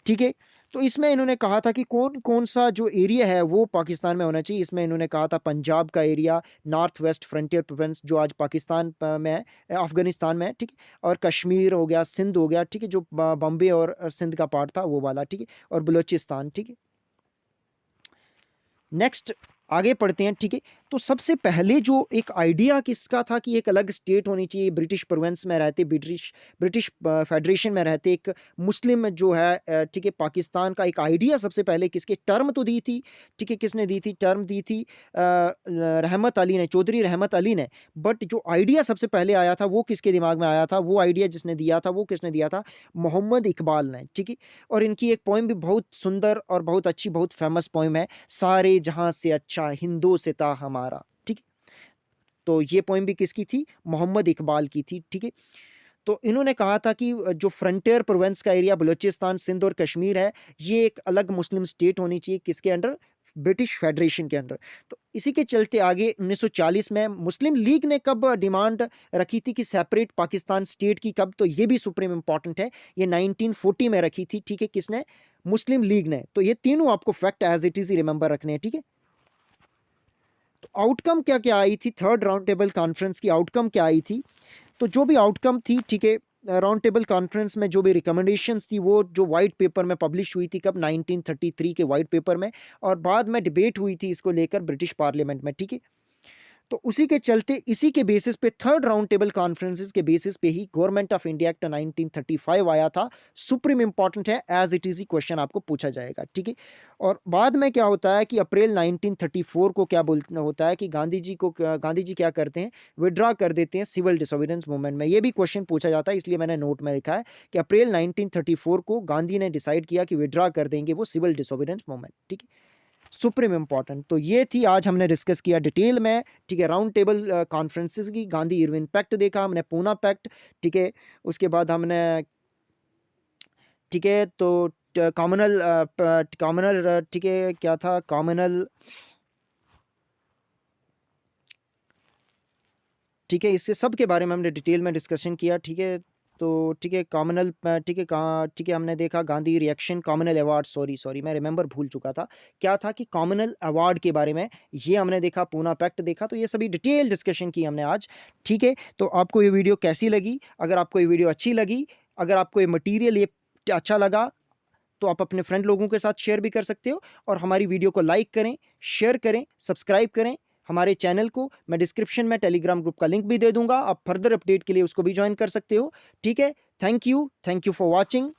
ठीक है? तो इसमें इन्होंने कहा था कि कौन कौन सा जो एरिया है वो पाकिस्तान में होना चाहिए। इसमें इन्होंने कहा था पंजाब का area, north west frontier province जो आज पाकिस्तान में है, अफगानिस्तान में है, ठीक है? और कश्मीर हो गया, सिंध हो गया, ठीक है, जो बॉम्बे और सिंध का पार्ट था वो वाला, ठीक है? और बलूचिस्तान, ठीक है? नेक्स्ट आगे पढ़ते हैं, ठीक है? तो सबसे पहले जो एक आइडिया किसका था कि एक अलग स्टेट होनी चाहिए, ब्रिटिश प्रोविंस में रहते, ब्रिटिश ब्रिटिश फेडरेशन में रहते एक मुस्लिम जो है, ठीक है, पाकिस्तान का एक आइडिया सबसे पहले किसके? टर्म तो दी थी, ठीक है, किसने दी थी? टर्म दी थी रहमत अली ने, चौधरी रहमत अली ने। बट जो आइडिया सबसे पहले आया था वो किसके दिमाग में आया था? वो आइडिया जिसने दिया था वो किसने दिया था? मोहम्मद इकबाल ने, ठीक है? और इनकी एक पोइम भी बहुत सुंदर और बहुत अच्छी, बहुत फेमस पोइम है, सारे जहां से अच्छा हिंदू से था हमारा, ठीक है? तो ये पोइम भी किसकी थी? मोहम्मद इकबाल की थी, ठीक है? तो इन्होंने कहा था कि जो फ्रंटियर प्रोविंस का एरिया बलूचिस्तान, सिंध और कश्मीर है, ये एक अलग मुस्लिम स्टेट होनी चाहिए, किसके अंडर? ब्रिटिश फेडरेशन के अंडर। तो इसी के चलते आगे 1940 में मुस्लिम लीग ने कब डिमांड रखी थी कि सेपरेट पाकिस्तान स्टेट की? कब? तो ये भी सुप्रीम इंपॉर्टेंट है, ये 1940 में रखी थी, ठीक है? किसने? मुस्लिम लीग ने। तो ये तीनों आपको फैक्ट एज इट इज ही रिमेंबर रखने हैं, ठीक है? तो आउटकम क्या क्या आई थी थर्ड राउंड टेबल कॉन्फ्रेंस की? आउटकम क्या आई थी? तो जो भी आउटकम थी, ठीक है, राउंड टेबल कॉन्फ्रेंस में जो भी रिकमेंडेशंस थी वो जो वाइट पेपर में पब्लिश हुई थी, कब? 1933 के वाइट पेपर में, और बाद में डिबेट हुई थी इसको लेकर ब्रिटिश पार्लियामेंट में, ठीक है? तो उसी के चलते इसी के बेसिस पे थर्ड राउंड टेबल कॉन्फ्रेंसेस के बेसिस पे ही गवर्नमेंट ऑफ इंडिया एक्ट 1935 आया था। सुप्रीम इंपॉर्टेंट है, एज इट इज ही क्वेश्चन आपको पूछा जाएगा, ठीक है। और बाद में क्या होता है कि अप्रैल 1934 को क्या बोलना होता है कि गांधी जी क्या करते हैं, विड्रॉ कर देते हैं सिविल डिसोबीडियंस मूवमेंट में। ये भी क्वेश्चन पूछा जाता है, इसलिए मैंने नोट में लिखा है कि अप्रैल 1934 को गांधी ने डिसाइड किया कि विड्रॉ कर देंगे वो सिविल डिसोबीडियंस मूवमेंट, ठीक है। Supreme important. तो ये थी, आज हमने डिस्कस किया डिटेल में, ठीक है, राउंड टेबल कॉन्फ्रेंसेस की। गांधी इरविन पैक्ट देखा हमने, पूना पैक्ट, ठीक है। उसके बाद हमने, ठीक है, तो कॉमनल कॉमनल, ठीक है, क्या था कॉमनल, ठीक है, इससे सब के बारे में हमने डिटेल में डिस्कशन किया, ठीक है। तो ठीक है, कॉमनल, ठीक है, ठीक है, हमने देखा Gandhi reaction, communal award, sorry मैं रिमेंबर भूल चुका था क्या था, कि कॉमनल अवार्ड के बारे में ये हमने देखा, पूना पैक्ट देखा। तो ये सभी डिटेल डिस्कशन की हमने आज, ठीक है। तो आपको ये वीडियो कैसी लगी? अगर आपको ये वीडियो अच्छी लगी, अगर आपको ये मटीरियल ये अच्छा लगा, तो आप अपने फ्रेंड लोगों के साथ शेयर भी कर सकते हो। और हमारी वीडियो को लाइक करें, शेयर करें, सब्सक्राइब करें हमारे चैनल को। मैं डिस्क्रिप्शन में टेलीग्राम ग्रुप का लिंक भी दे दूंगा, आप फर्दर अपडेट के लिए उसको भी ज्वाइन कर सकते हो, ठीक है। Thank you for watching.